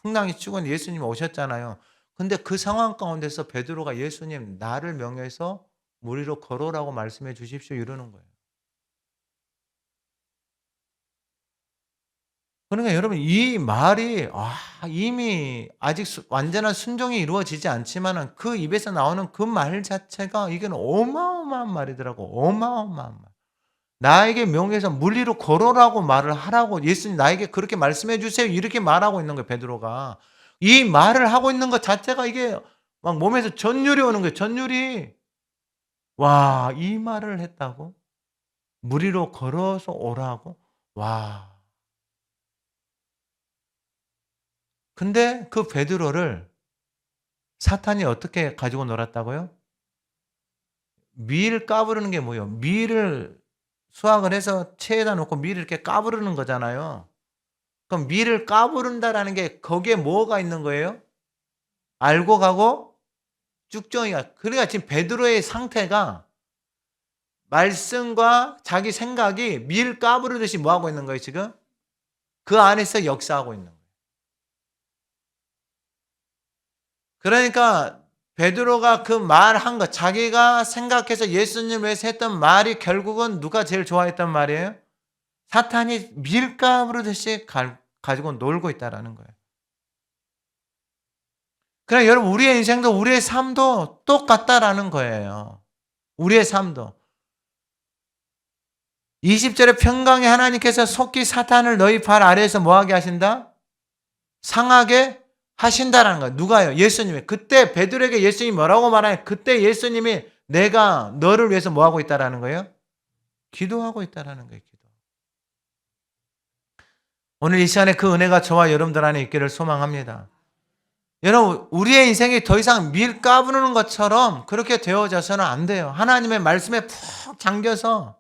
풍랑이 치고 예수님 오셨잖아요. 근데 그 상황 가운데서 베드로가 "예수님 나를 명해서 물 위로 걸어오라고 말씀해 주십시오." 이러는 거예요. 그러니까 여러분 이 말이 이미 아직 완전한 순종이 이루어지지 않지만은 그 입에서 나오는 그 말 자체가 이게는 어마어마한 말이더라고. 어마어마한 말. 나에게 명해서 물 위로 걸어라고 말을 하라고 예수님 나에게 그렇게 말씀해 주세요. 이렇게 말하고 있는 거예요, 베드로가. 이 말을 하고 있는 것 자체가 이게 막 몸에서 전율이 오는 거예요, 전율이. 와, 이 말을 했다고? 물 위로 걸어서 오라고? 와. 근데 그 베드로를 사탄이 어떻게 가지고 놀았다고요? 밀 까부르는 게 뭐예요? 밀을 수확을 해서 체에다 놓고 밀을 이렇게 까부르는 거잖아요. 그럼 밀을 까부른다라는 게 거기에 뭐가 있는 거예요? 알고 가고 쭉정이가. 그러니까 지금 베드로의 상태가 말씀과 자기 생각이 밀 까부르듯이 뭐 하고 있는 거예요, 지금? 그 안에서 역사하고 있는 거예요. 그러니까 베드로가 그 말한 것, 자기가 생각해서 예수님을 위해서 했던 말이 결국은 누가 제일 좋아했단 말이에요? 사탄이 밀가부르듯이 가지고 놀고 있다라는 거예요. 그러니까 여러분 우리의 인생도 우리의 삶도 똑같다라는 거예요. 우리의 삶도. 20절에 평강의 하나님께서 속히 사탄을 너희 발 아래에서 뭐하게 하신다? 상하게 하신다라는 거예요. 누가요? 예수님이. 그때 베드로에게 예수님이 뭐라고 말하냐? 그때 예수님이 내가 너를 위해서 뭐하고 있다라는 거예요? 기도하고 있다라는 거예요. 기도. 오늘 이 시간에 그 은혜가 저와 여러분들 안에 있기를 소망합니다. 여러분 우리의 인생이 더 이상 밀 까부르는 것처럼 그렇게 되어져서는 안 돼요. 하나님의 말씀에 푹 잠겨서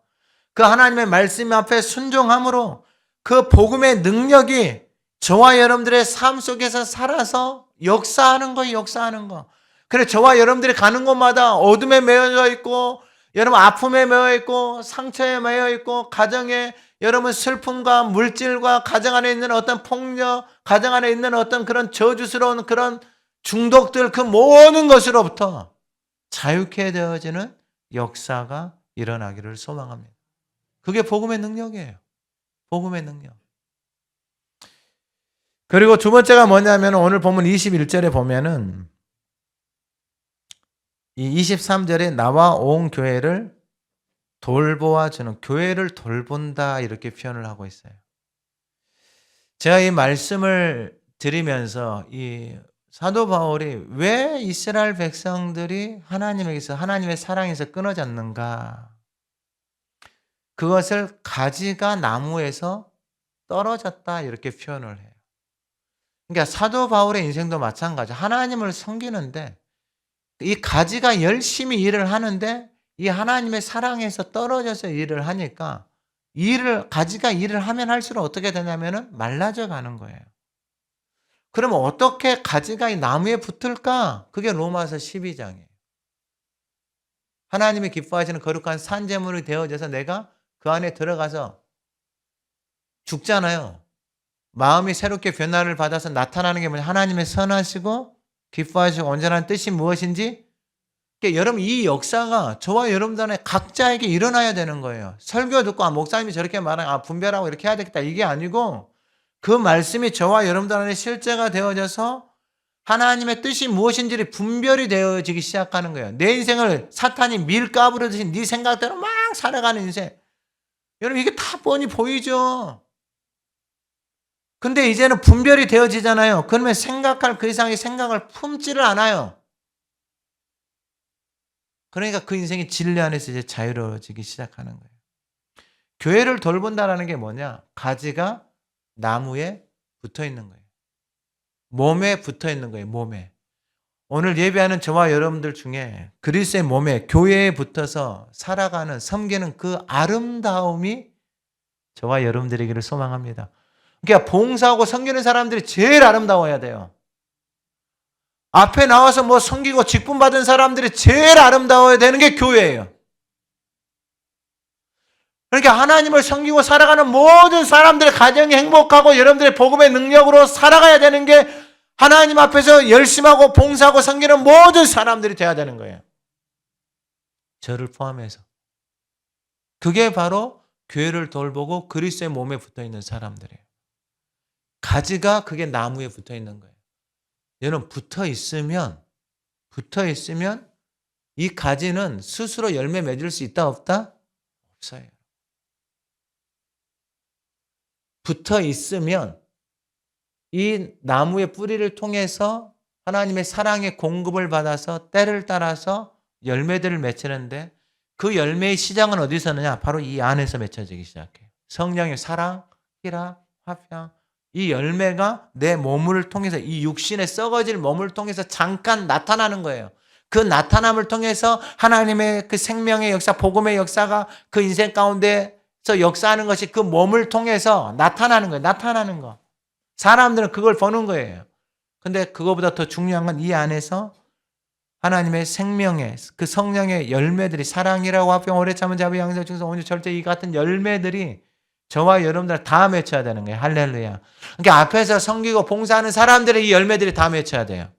그 하나님의 말씀 앞에 순종함으로 그 복음의 능력이 저와 여러분들의 삶 속에서 살아서 역사하는 거예요. 역사하는 거. 그래 저와 여러분들이 가는 곳마다 어둠에 매여 있고 여러분 아픔에 매여 있고 상처에 매여 있고 가정에 여러분 슬픔과 물질과 가정 안에 있는 어떤 폭력, 가정 안에 있는 어떤 그런 저주스러운 그런 중독들 그 모든 것으로부터 자유케 되어지는 역사가 일어나기를 소망합니다. 그게 복음의 능력이에요. 복음의 능력. 그리고 두 번째가 뭐냐면 오늘 본문 21절에 보면은 이 23절에 나와 온 교회를 돌보아 주는 교회를 돌본다 이렇게 표현을 하고 있어요. 제가 이 말씀을 드리면서 이 사도 바울이 왜 이스라엘 백성들이 하나님에게서 하나님의 사랑에서 끊어졌는가? 그것을 가지가 나무에서 떨어졌다 이렇게 표현을 해요. 그러니까 사도 바울의 인생도 마찬가지. 하나님을 섬기는데 이 가지가 열심히 일을 하는데 이 하나님의 사랑에서 떨어져서 일을 하니까 가지가 일을 하면 할수록 어떻게 되냐면은 말라져 가는 거예요. 그러면 어떻게 가지가 이 나무에 붙을까? 그게 로마서 12장이에요. 하나님이 기뻐하시는 거룩한 산제물이 되어져서 내가 그 안에 들어가서 죽잖아요. 마음이 새롭게 변화를 받아서 나타나는 게 뭐냐? 하나님의 선하시고 기뻐하시고 온전한 뜻이 무엇인지 그러니까 여러분 이 역사가 저와 여러분들 안에 각자에게 일어나야 되는 거예요. 설교 듣고 목사님이 저렇게 말하면 분별하고 이렇게 해야 되겠다 이게 아니고 그 말씀이 저와 여러분들 안에 실제가 되어져서 하나님의 뜻이 무엇인지를 분별이 되어지기 시작하는 거예요. 내 인생을 사탄이 밀 까부르듯이 네 생각대로 막 살아가는 인생. 여러분 이게 다 뻔히 보이죠. 근데 이제는 분별이 되어지잖아요. 그러면 생각할 그 이상의 생각을 품지를 않아요. 그러니까 그 인생이 진리 안에서 이제 자유로워지기 시작하는 거예요. 교회를 돌본다라는 게 뭐냐? 가지가 나무에 붙어 있는 거예요. 몸에 붙어 있는 거예요. 몸에. 오늘 예배하는 저와 여러분들 중에 그리스도의 몸에 교회에 붙어서 살아가는 섬기는 그 아름다움이 저와 여러분들에게를 소망합니다. 그러니까 봉사하고 섬기는 사람들이 제일 아름다워야 돼요. 앞에 나와서 뭐 섬기고 직분 받은 사람들이 제일 아름다워야 되는 게 교회예요. 그러니까 하나님을 섬기고 살아가는 모든 사람들의 가정이 행복하고 여러분들의 복음의 능력으로 살아가야 되는 게 하나님 앞에서 열심하고 봉사하고 섬기는 모든 사람들이 돼야 되는 거예요. 저를 포함해서. 그게 바로 교회를 돌보고 그리스도의 몸에 붙어 있는 사람들이에요. 가지가 그게 나무에 붙어 있는 거예요. 여러분 붙어 있으면 이 가지는 스스로 열매 맺을 수 있다 없다? 없어요. 붙어 있으면 이 나무의 뿌리를 통해서 하나님의 사랑의 공급을 받아서 때를 따라서 열매들을 맺히는데 그 열매의 시작은 어디서 느냐? 바로 이 안에서 맺혀지기 시작해요. 성령의 사랑, 희락, 화평. 이 열매가 내 몸을 통해서 이 육신의 썩어질 몸을 통해서 잠깐 나타나는 거예요. 그 나타남을 통해서 하나님의 그 생명의 역사, 복음의 역사가 그 인생 가운데서 역사하는 것이 그 몸을 통해서 나타나는 거예요. 나타나는 거. 사람들은 그걸 보는 거예요. 근데 그거보다 더 중요한 건 이 안에서 하나님의 생명의 그 성령의 열매들이 사랑이라고 화평 오래 참은 자비 양성 증서 온유 절제 이 같은 열매들이 저와 여러분들 다 맺혀야 되는 거예요. 할렐루야. 그러니까 앞에서 섬기고 봉사하는 사람들의 이 열매들이 다 맺혀야 돼요.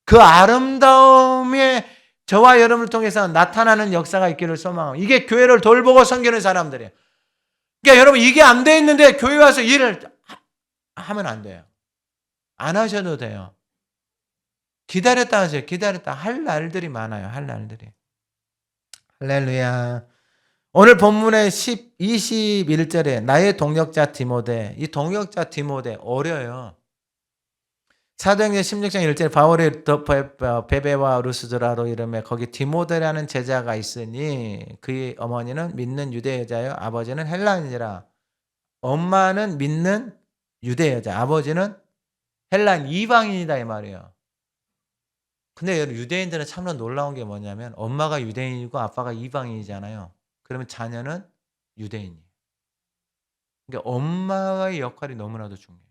그 아름다움에 저와 여러분을 통해서 나타나는 역사가 있기를 소망합니다. 이게 교회를 돌보고 섬기는 사람들이에요. 그러니까 여러분 이게 안 돼 있는데 교회 와서 일을 하면 안 돼요. 안 하셔도 돼요. 기다렸다 하세요. 기다렸다. 할 날들이 많아요. 할 날들이. 할렐루야. 오늘 본문의 21절에 나의 동역자 디모데. 이 동역자 디모데 어려요. 사도행전 16장 1절에 바울의 베베와 루스드라로 이름에 거기 디모데라는 제자가 있으니 그의 어머니는 믿는 유대 여자요 아버지는 헬라인이라. 엄마는 믿는 유대 여자, 아버지는 헬라인 이방인이다 이 말이에요. 근데 유대인들은 참으로 놀라운 게 뭐냐면 엄마가 유대인이고 아빠가 이방인이잖아요. 그러면 자녀는 유대인이에요. 그러니까 엄마의 역할이 너무나도 중요해요.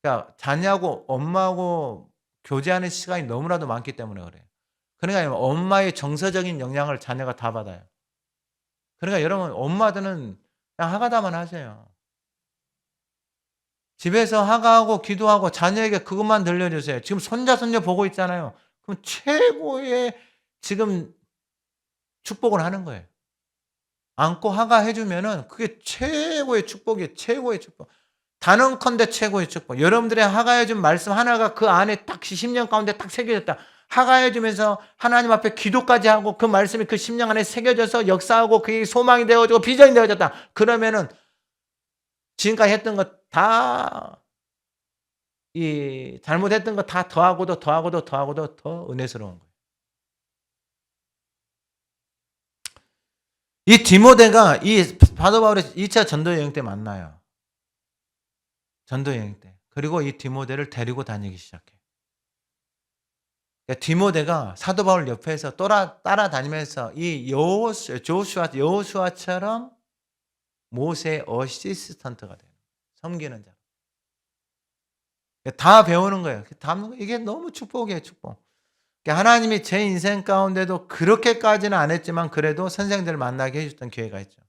그러니까 자녀하고 엄마하고 교제하는 시간이 너무나도 많기 때문에 그래요. 그러니까 엄마의 정서적인 영향을 자녀가 다 받아요. 그러니까 여러분 엄마들은 그냥 하가다만 하세요. 집에서 하가하고 기도하고 자녀에게 그것만 들려주세요. 지금 손자 손녀 보고 있잖아요. 그럼 최고의 지금 축복을 하는 거예요. 안고 하가 해주면은 그게 최고의 축복이에요. 최고의 축복. 단언컨대 최고의 축복. 여러분들의 하가해준 말씀 하나가 그 안에 딱 10년 가운데 딱 새겨졌다. 하가해주면서 하나님 앞에 기도까지 하고 그 말씀이 그 10년 안에 새겨져서 역사하고 그게 소망이 되어지고 비전이 되어졌다. 그러면은 지금까지 했던 것 다 잘못했던 거 다 더하고도 더 은혜스러운 거예요. 이 디모데가 이 사도 바울의 2차 전도 여행 때 만나요. 전도 여행 때. 그리고 이 디모데를 데리고 다니기 시작해요. 그러니까 디모데가 사도 바울 옆에서 따라다니면서 이 여호수아처럼 모세의 어시스턴트가 돼요. 섬기는 자. 다 배우는 거예요. 이게 너무 축복이에요, 축복. 하나님이 제 인생 가운데도 그렇게까지는 안 했지만 그래도 선생들을 만나게 해줬던 기회가 있죠.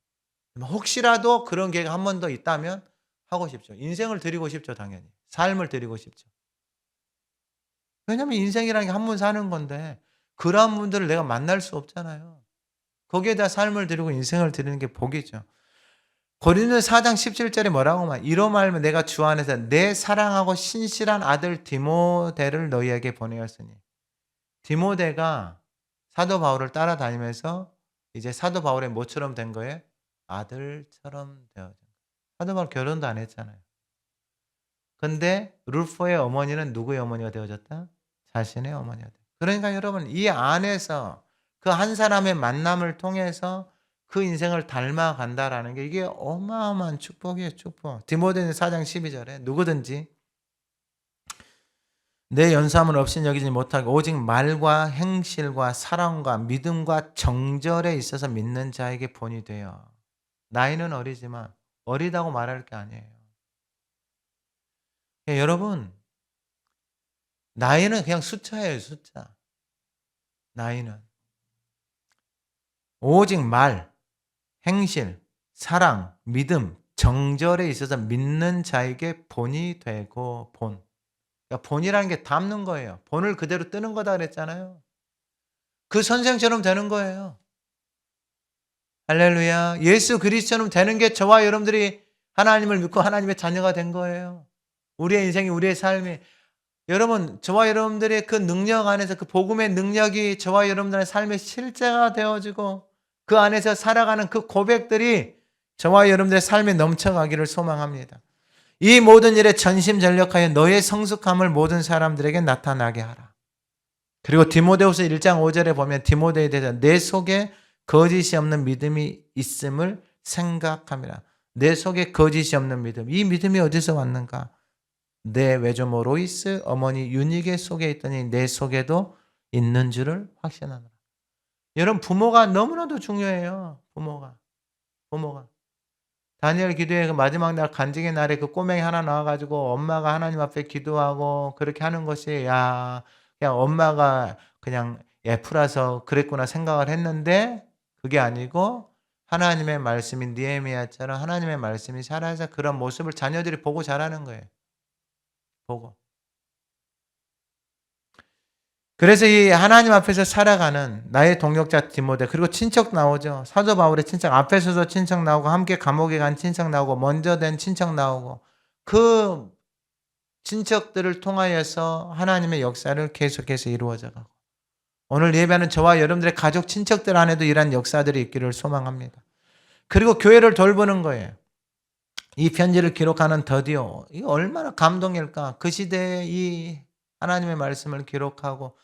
혹시라도 그런 기회가 한 번 더 있다면 하고 싶죠. 인생을 드리고 싶죠, 당연히. 삶을 드리고 싶죠. 왜냐하면 인생이라는 게 한 번 사는 건데 그런 분들을 내가 만날 수 없잖아요. 거기에다 삶을 드리고 인생을 드리는 게 복이죠. 고린도서 4장 17절에 뭐라고 말? 이로 말하면 내가 주 안에서 내 사랑하고 신실한 아들 디모데를 너희에게 보내었으니. 디모데가 사도 바울을 따라다니면서 이제 사도 바울의 뭐처럼 된 거예요? 아들처럼 되어진 거예요. 사도 바울 결혼도 안 했잖아요. 근데 룰포의 어머니는 누구의 어머니가 되어졌다? 자신의 어머니가 되어졌다. 그러니까 여러분 이 안에서 그 한 사람의 만남을 통해서 그 인생을 닮아간다라는 게 이게 어마어마한 축복이에요. 축복. 디모데는 4장 12절에 누구든지 내 연수함을 없인 여기지 못하고 오직 말과 행실과 사랑과 믿음과 정절에 있어서 믿는 자에게 본이 돼요. 나이는 어리지만 어리다고 말할 게 아니에요. 여러분, 나이는 그냥 숫자예요, 숫자. 나이는. 오직 말, 행실, 사랑, 믿음, 정절에 있어서 믿는 자에게 본이 되고 본. 그러니까 본이라는 게 담는 거예요. 본을 그대로 뜨는 거다 그랬잖아요. 그 선생처럼 되는 거예요. 할렐루야. 예수 그리스도처럼 되는 게 저와 여러분들이 하나님을 믿고 하나님의 자녀가 된 거예요. 우리의 인생이, 우리의 삶이. 여러분, 저와 여러분들의 그 능력 안에서, 그 복음의 능력이 저와 여러분들의 삶의 실제가 되어지고 그 안에서 살아가는 그 고백들이 저와 여러분들의 삶에 넘쳐가기를 소망합니다. 이 모든 일에 전심전력하여 너의 성숙함을 모든 사람들에게 나타나게 하라. 그리고 디모데후서 1장 5절에 보면 디모데에 대해서 내 속에 거짓이 없는 믿음이 있음을 생각함이라. 내 속에 거짓이 없는 믿음. 이 믿음이 어디서 왔는가? 내 외조모 로이스 어머니 유니게 속에 있더니 내 속에도 있는 줄을 확신하노라. 여러분, 부모가 너무나도 중요해요. 부모가. 다니엘 기도회 그 마지막 날 간증의 날에 그 꼬맹이 하나 나와가지고 엄마가 하나님 앞에 기도하고 그렇게 하는 것이 그냥 엄마가 그냥 F라서 그랬구나 생각을 했는데 그게 아니고 하나님의 말씀인 느헤미야처럼 하나님의 말씀이 살아서 그런 모습을 자녀들이 보고 자라는 거예요. 보고. 그래서 이 하나님 앞에서 살아가는 나의 동역자 디모데, 그리고 친척 나오죠. 사도 바울의 친척, 앞에서도 친척 나오고 함께 감옥에 간 친척 나오고 먼저 된 친척 나오고 그 친척들을 통하여서 하나님의 역사를 계속해서 이루어져 가고 오늘 예배하는 저와 여러분들의 가족 친척들 안에도 이러한 역사들이 있기를 소망합니다. 그리고 교회를 돌보는 거예요. 이 편지를 기록하는 더디오, 이거 얼마나 감동일까. 그 시대에 이 하나님의 말씀을 기록하고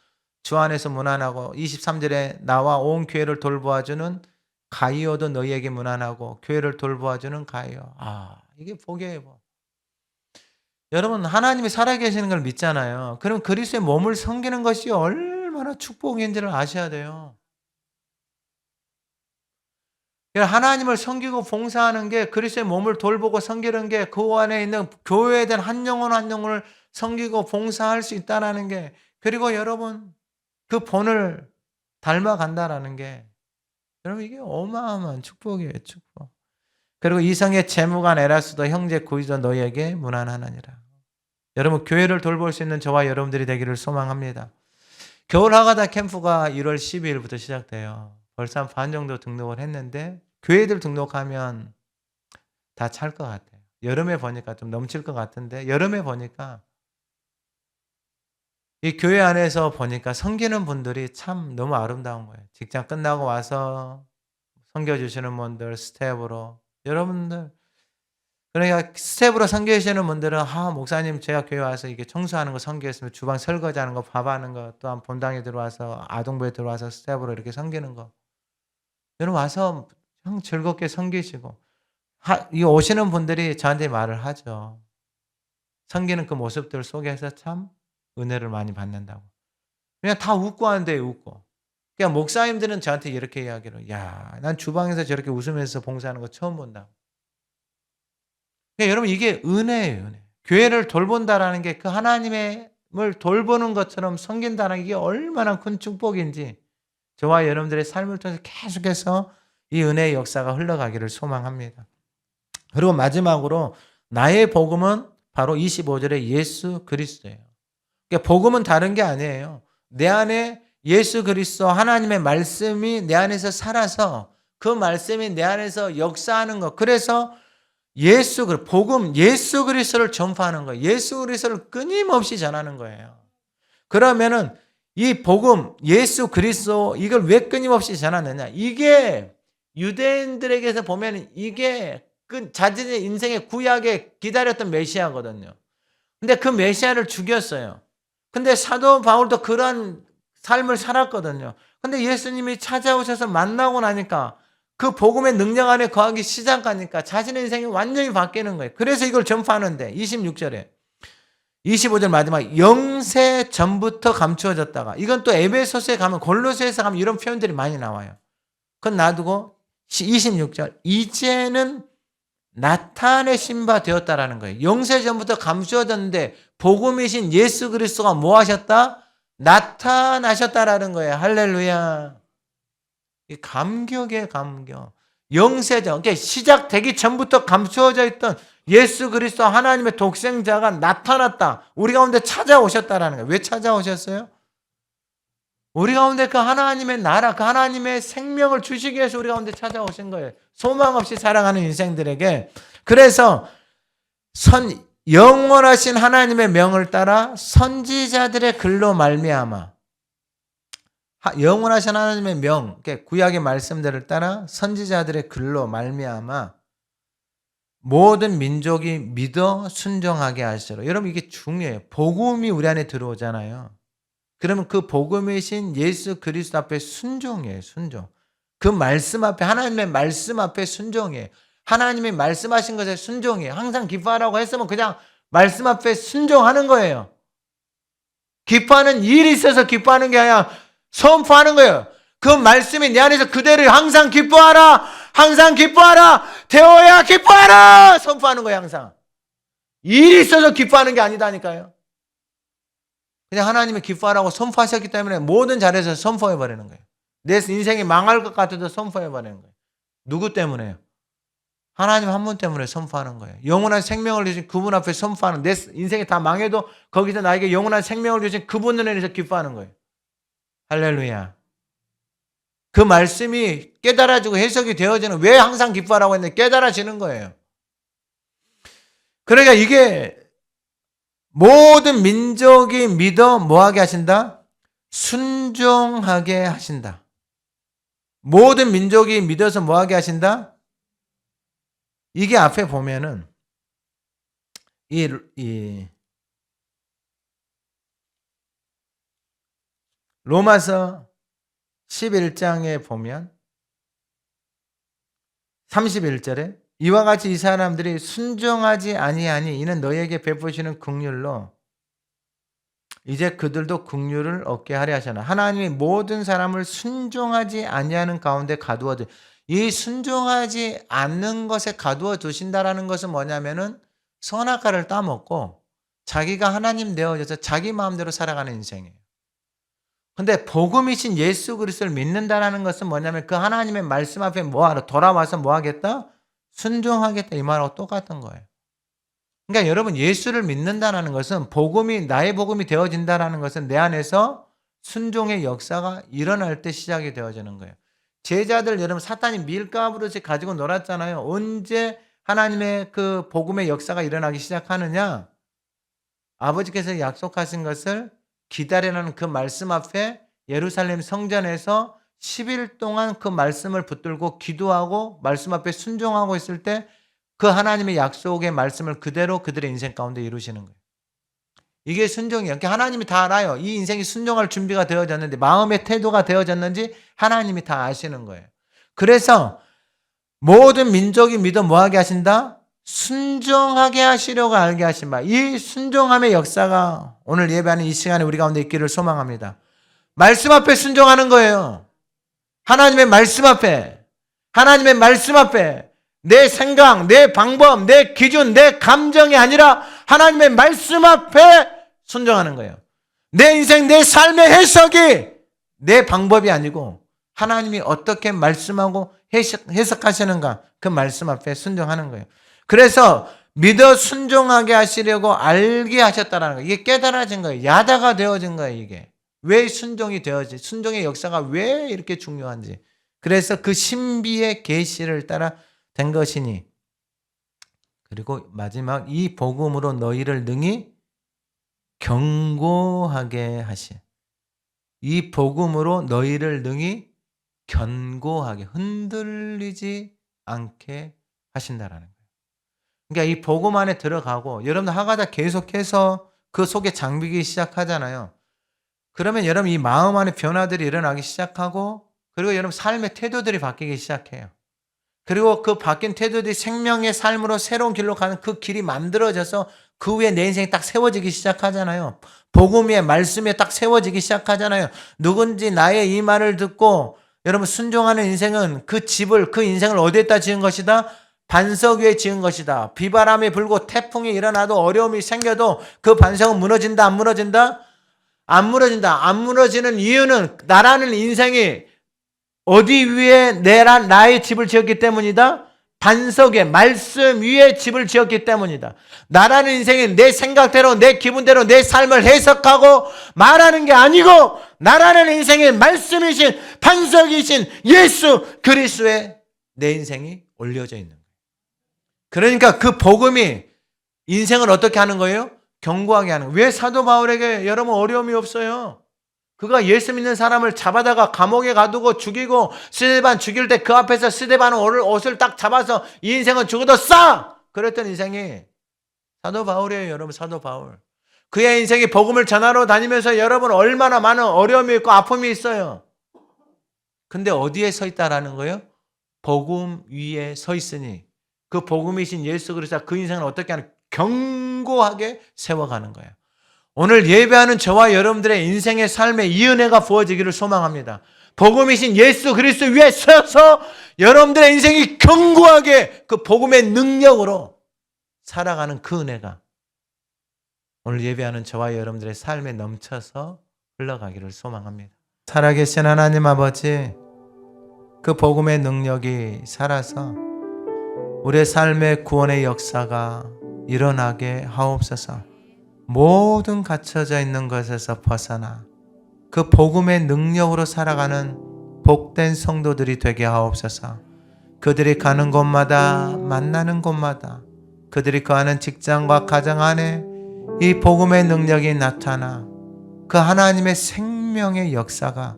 주 안에서 문안하고 23절에 나와 온 교회를 돌보아주는 가이오도 너희에게 문안하고 교회를 돌보아주는 가이오. 이게 복이에요. 복. 여러분, 하나님이 살아계시는 걸 믿잖아요. 그럼 그리스도의 몸을 섬기는 것이 얼마나 축복인지를 아셔야 돼요. 하나님을 섬기고 봉사하는 게, 그리스도의 몸을 돌보고 섬기는 게, 그 안에 있는 교회에 대한 한 영혼 한 영혼을 섬기고 봉사할 수 있다는 게, 그리고 여러분 그 본을 닮아간다라는 게, 여러분 이게 어마어마한 축복이에요. 축복. 그리고 이성의 재무관 에라스도 형제 고이도 너희에게 문안하느니라. 여러분, 교회를 돌볼 수 있는 저와 여러분들이 되기를 소망합니다. 겨울 하가다 캠프가 1월 12일부터 시작돼요. 벌써 한 반 정도 등록을 했는데 교회들 등록하면 다 찰 것 같아요. 여름에 보니까 좀 넘칠 것 같은데 여름에 보니까 이 교회 안에서 보니까 섬기는 분들이 참 너무 아름다운 거예요. 직장 끝나고 와서 섬겨주시는 분들, 스텝으로. 여러분들, 그러니까 스텝으로 섬겨주시는 분들은 목사님 제가 교회 와서 이게 청소하는 거 섬기겠습니다. 주방 설거지하는 거, 밥하는 거, 또한 본당에 들어와서 아동부에 들어와서 스텝으로 이렇게 섬기는 거. 여러분 와서 즐겁게 섬기시고 이 오시는 분들이 저한테 말을 하죠. 섬기는 그 모습들 속에서 참 은혜를 많이 받는다고. 그냥 다 웃고 하는데요, 웃고. 그냥 목사님들은 저한테 이렇게 이야기를, 난 주방에서 저렇게 웃으면서 봉사하는 거 처음 본다고. 그러니까 여러분, 이게 은혜예요, 은혜. 교회를 돌본다라는 게 그 하나님을 돌보는 것처럼 섬긴다는 게 얼마나 큰 축복인지 저와 여러분들의 삶을 통해서 계속해서 이 은혜의 역사가 흘러가기를 소망합니다. 그리고 마지막으로 나의 복음은 바로 25절에 예수 그리스도예요. 그러니까 복음은 다른 게 아니에요. 내 안에 예수 그리스도 하나님의 말씀이 내 안에서 살아서 그 말씀이 내 안에서 역사하는 것. 그래서 복음, 예수 그리스도를 전파하는 거예요. 예수 그리스도를 끊임없이 전하는 거예요. 그러면은 이 복음, 예수 그리스도, 이걸 왜 끊임없이 전하느냐? 이게 유대인들에게서 보면 이게 자신의 인생의 구약에 기다렸던 메시아거든요. 근데 그 메시아를 죽였어요. 근데 사도 바울도 그런 삶을 살았거든요. 근데 예수님이 찾아오셔서 만나고 나니까 그 복음의 능력 안에 거하기 시작하니까 자신의 인생이 완전히 바뀌는 거예요. 그래서 이걸 전파하는데 26절에 25절 마지막 영세 전부터 감추어졌다가 이건 또 에베소서에 가면 골로새에서 가면 이런 표현들이 많이 나와요. 그건 놔두고 26절 이제는 나타내신 바 되었다라는 거예요. 영세 전부터 감추어졌는데 복음이신 예수 그리스도가 뭐 하셨다? 나타나셨다라는 거예요. 할렐루야. 이 감격의 감격. 영세전, 그러니까 시작되기 전부터 감추어져 있던 예수 그리스도 하나님의 독생자가 나타났다. 우리 가운데 찾아오셨다라는 거예요. 왜 찾아오셨어요? 우리 가운데 그 하나님의 나라, 그 하나님의 생명을 주시기 위해서 우리 가운데 찾아오신 거예요. 소망 없이 살아가는 인생들에게. 그래서 영원하신 하나님의 명을 따라 선지자들의 글로 말미암아 영원하신 하나님의 명, 구약의 말씀들을 따라 선지자들의 글로 말미암아 모든 민족이 믿어 순종하게 하시라. 여러분 이게 중요해요. 복음이 우리 안에 들어오잖아요. 그러면 그 복음이신 예수 그리스도 앞에 순종이에요. 순종. 그 말씀 앞에 하나님의 말씀 앞에 순종이에요. 하나님이 말씀하신 것에 순종이에요. 항상 기뻐하라고 했으면 그냥 말씀 앞에 순종하는 거예요. 기뻐하는 일이 있어서 기뻐하는 게 아니라 선포하는 거예요. 그 말씀이 내 안에서 그대로 항상 기뻐하라. 항상 기뻐하라. 되어야 기뻐하라. 선포하는 거예요. 항상. 일이 있어서 기뻐하는 게 아니다니까요. 그냥 하나님이 기뻐하라고 선포하셨기 때문에 모든 자리에서 선포해버리는 거예요. 내 인생이 망할 것 같아도 선포해버리는 거예요. 누구 때문에요? 하나님 한 분 때문에 선포하는 거예요. 영원한 생명을 주신 그분 앞에 선포하는, 내 인생이 다 망해도 거기서 나에게 영원한 생명을 주신 그분을 인해서 기뻐하는 거예요. 할렐루야. 그 말씀이 깨달아지고 해석이 되어지는, 왜 항상 기뻐하라고 했는데 깨달아지는 거예요. 그러니까 이게 모든 민족이 믿어 뭐하게 하신다? 순종하게 하신다. 모든 민족이 믿어서 뭐하게 하신다? 이게 앞에 보면은 이 로마서 11장에 보면 31절에 이와 같이 이 사람들이 순종하지 아니하니 이는 너희에게 베푸시는 긍휼로 이제 그들도 긍휼을 얻게 하려 하시나. 하나님이 모든 사람을 순종하지 아니하는 가운데 가두어 두. 이 순종하지 않는 것에 가두어 두신다라는 것은 뭐냐면은 선악과를 따먹고 자기가 하나님 되어져서 자기 마음대로 살아가는 인생이에요. 근데 복음이신 예수 그리스도를 믿는다라는 것은 뭐냐면 그 하나님의 말씀 앞에 뭐하러 돌아와서 뭐하겠다? 순종하겠다 이 말하고 똑같은 거예요. 그러니까 여러분 예수를 믿는다는 것은 복음이 나의 복음이 되어진다는 것은 내 안에서 순종의 역사가 일어날 때 시작이 되어지는 거예요. 제자들 여러분 사탄이 밀가부르지 가지고 놀았잖아요. 언제 하나님의 그 복음의 역사가 일어나기 시작하느냐? 아버지께서 약속하신 것을 기다리라는 그 말씀 앞에 예루살렘 성전에서 10일 동안 그 말씀을 붙들고 기도하고 말씀 앞에 순종하고 있을 때 그 하나님의 약속의 말씀을 그대로 그들의 인생 가운데 이루시는 거예요. 이게 순종이에요. 하나님이 다 알아요. 이 인생이 순종할 준비가 되어졌는지 마음의 태도가 되어졌는지 하나님이 다 아시는 거예요. 그래서 모든 민족이 믿어 뭐하게 하신다? 순종하게 하시려고 알게 하신 바. 이 순종함의 역사가 오늘 예배하는 이 시간에 우리 가운데 있기를 소망합니다. 말씀 앞에 순종하는 거예요. 하나님의 말씀 앞에. 하나님의 말씀 앞에. 내 생각, 내 방법, 내 기준, 내 감정이 아니라 하나님의 말씀 앞에 순종하는 거예요. 내 인생, 내 삶의 해석이 내 방법이 아니고 하나님이 어떻게 말씀하고 해석하시는가 그 말씀 앞에 순종하는 거예요. 그래서 믿어 순종하게 하시려고 알게 하셨다는 거예요. 이게 깨달아진 거예요. 야다가 되어진 거예요. 이게 왜 순종이 되어지? 순종의 역사가 왜 이렇게 중요한지. 그래서 그 신비의 계시를 따라 된 것이니. 그리고 마지막 이 복음으로 너희를 능히 견고하게 하시. 이 복음으로 너희를 능히 견고하게 흔들리지 않게 하신다라는 거예요. 그러니까 이 복음 안에 들어가고 여러분들 하가다 계속해서 그 속에 잠기기 시작하잖아요. 그러면 여러분 이 마음 안에 변화들이 일어나기 시작하고 그리고 여러분 삶의 태도들이 바뀌기 시작해요. 그리고 그 바뀐 태도들이 생명의 삶으로 새로운 길로 가는 그 길이 만들어져서 그 위에 내 인생이 딱 세워지기 시작하잖아요. 복음의 말씀에 딱 세워지기 시작하잖아요. 누군지 나의 이 말을 듣고 여러분 순종하는 인생은 그 집을, 그 인생을 어디에다 지은 것이다? 반석 위에 지은 것이다. 비바람이 불고 태풍이 일어나도 어려움이 생겨도 그 반석은 무너진다, 안 무너진다? 안 무너진다. 안 무너지는 이유는 나라는 인생이 어디 위에 나의 집을 지었기 때문이다? 반석에 말씀 위에 집을 지었기 때문이다. 나라는 인생이 내 생각대로 내 기분대로 내 삶을 해석하고 말하는 게 아니고 나라는 인생이 말씀이신 반석이신 예수 그리스도에 내 인생이 올려져 있는 거예요. 그러니까 그 복음이 인생을 어떻게 하는 거예요? 견고하게 하는 거예요. 왜 사도 바울에게 여러분 어려움이 없어요? 그가 예수 믿는 사람을 잡아다가 감옥에 가두고 죽이고 스데반 죽일 때 그 앞에서 스데반 옷을 딱 잡아서 이 인생은 죽어도 싸! 그랬던 인생이 사도 바울이에요. 여러분 사도 바울. 그의 인생이 복음을 전하러 다니면서 여러분 얼마나 많은 어려움이 있고 아픔이 있어요. 근데 어디에 서 있다라는 거예요? 복음 위에 서 있으니 그 복음이신 예수 그리스도가 그 인생을 어떻게 하는 견고하게 세워가는 거예요. 오늘 예배하는 저와 여러분들의 인생의 삶에 이 은혜가 부어지기를 소망합니다. 복음이신 예수 그리스도 위에 서서 여러분들의 인생이 견고하게 그 복음의 능력으로 살아가는 그 은혜가 오늘 예배하는 저와 여러분들의 삶에 넘쳐서 흘러가기를 소망합니다. 살아계신 하나님 아버지, 그 복음의 능력이 살아서 우리의 삶의 구원의 역사가 일어나게 하옵소서. 모든 갇혀져 있는 것에서 벗어나 그 복음의 능력으로 살아가는 복된 성도들이 되게 하옵소서. 그들이 가는 곳마다 만나는 곳마다 그들이 거하는 직장과 가정 안에 이 복음의 능력이 나타나 그 하나님의 생명의 역사가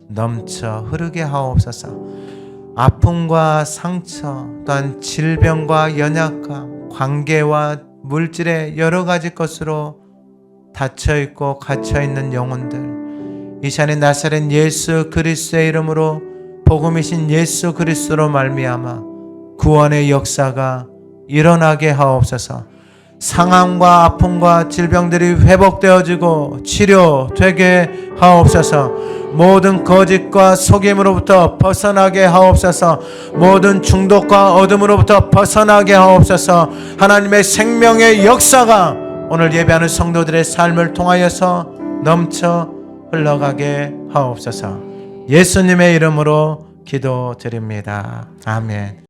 넘쳐 흐르게 하옵소서. 아픔과 상처 또한 질병과 연약함 관계와 물질의 여러 가지 것으로 닫혀있고 갇혀있는 영혼들 이 시간에 나사렛 예수 그리스도의 이름으로 복음이신 예수 그리스도로 말미암아 구원의 역사가 일어나게 하옵소서. 상함과 아픔과 질병들이 회복되어지고 치료되게 하옵소서. 모든 거짓과 속임으로부터 벗어나게 하옵소서. 모든 중독과 어둠으로부터 벗어나게 하옵소서. 하나님의 생명의 역사가 오늘 예배하는 성도들의 삶을 통하여서 넘쳐 흘러가게 하옵소서. 예수님의 이름으로 기도드립니다. 아멘.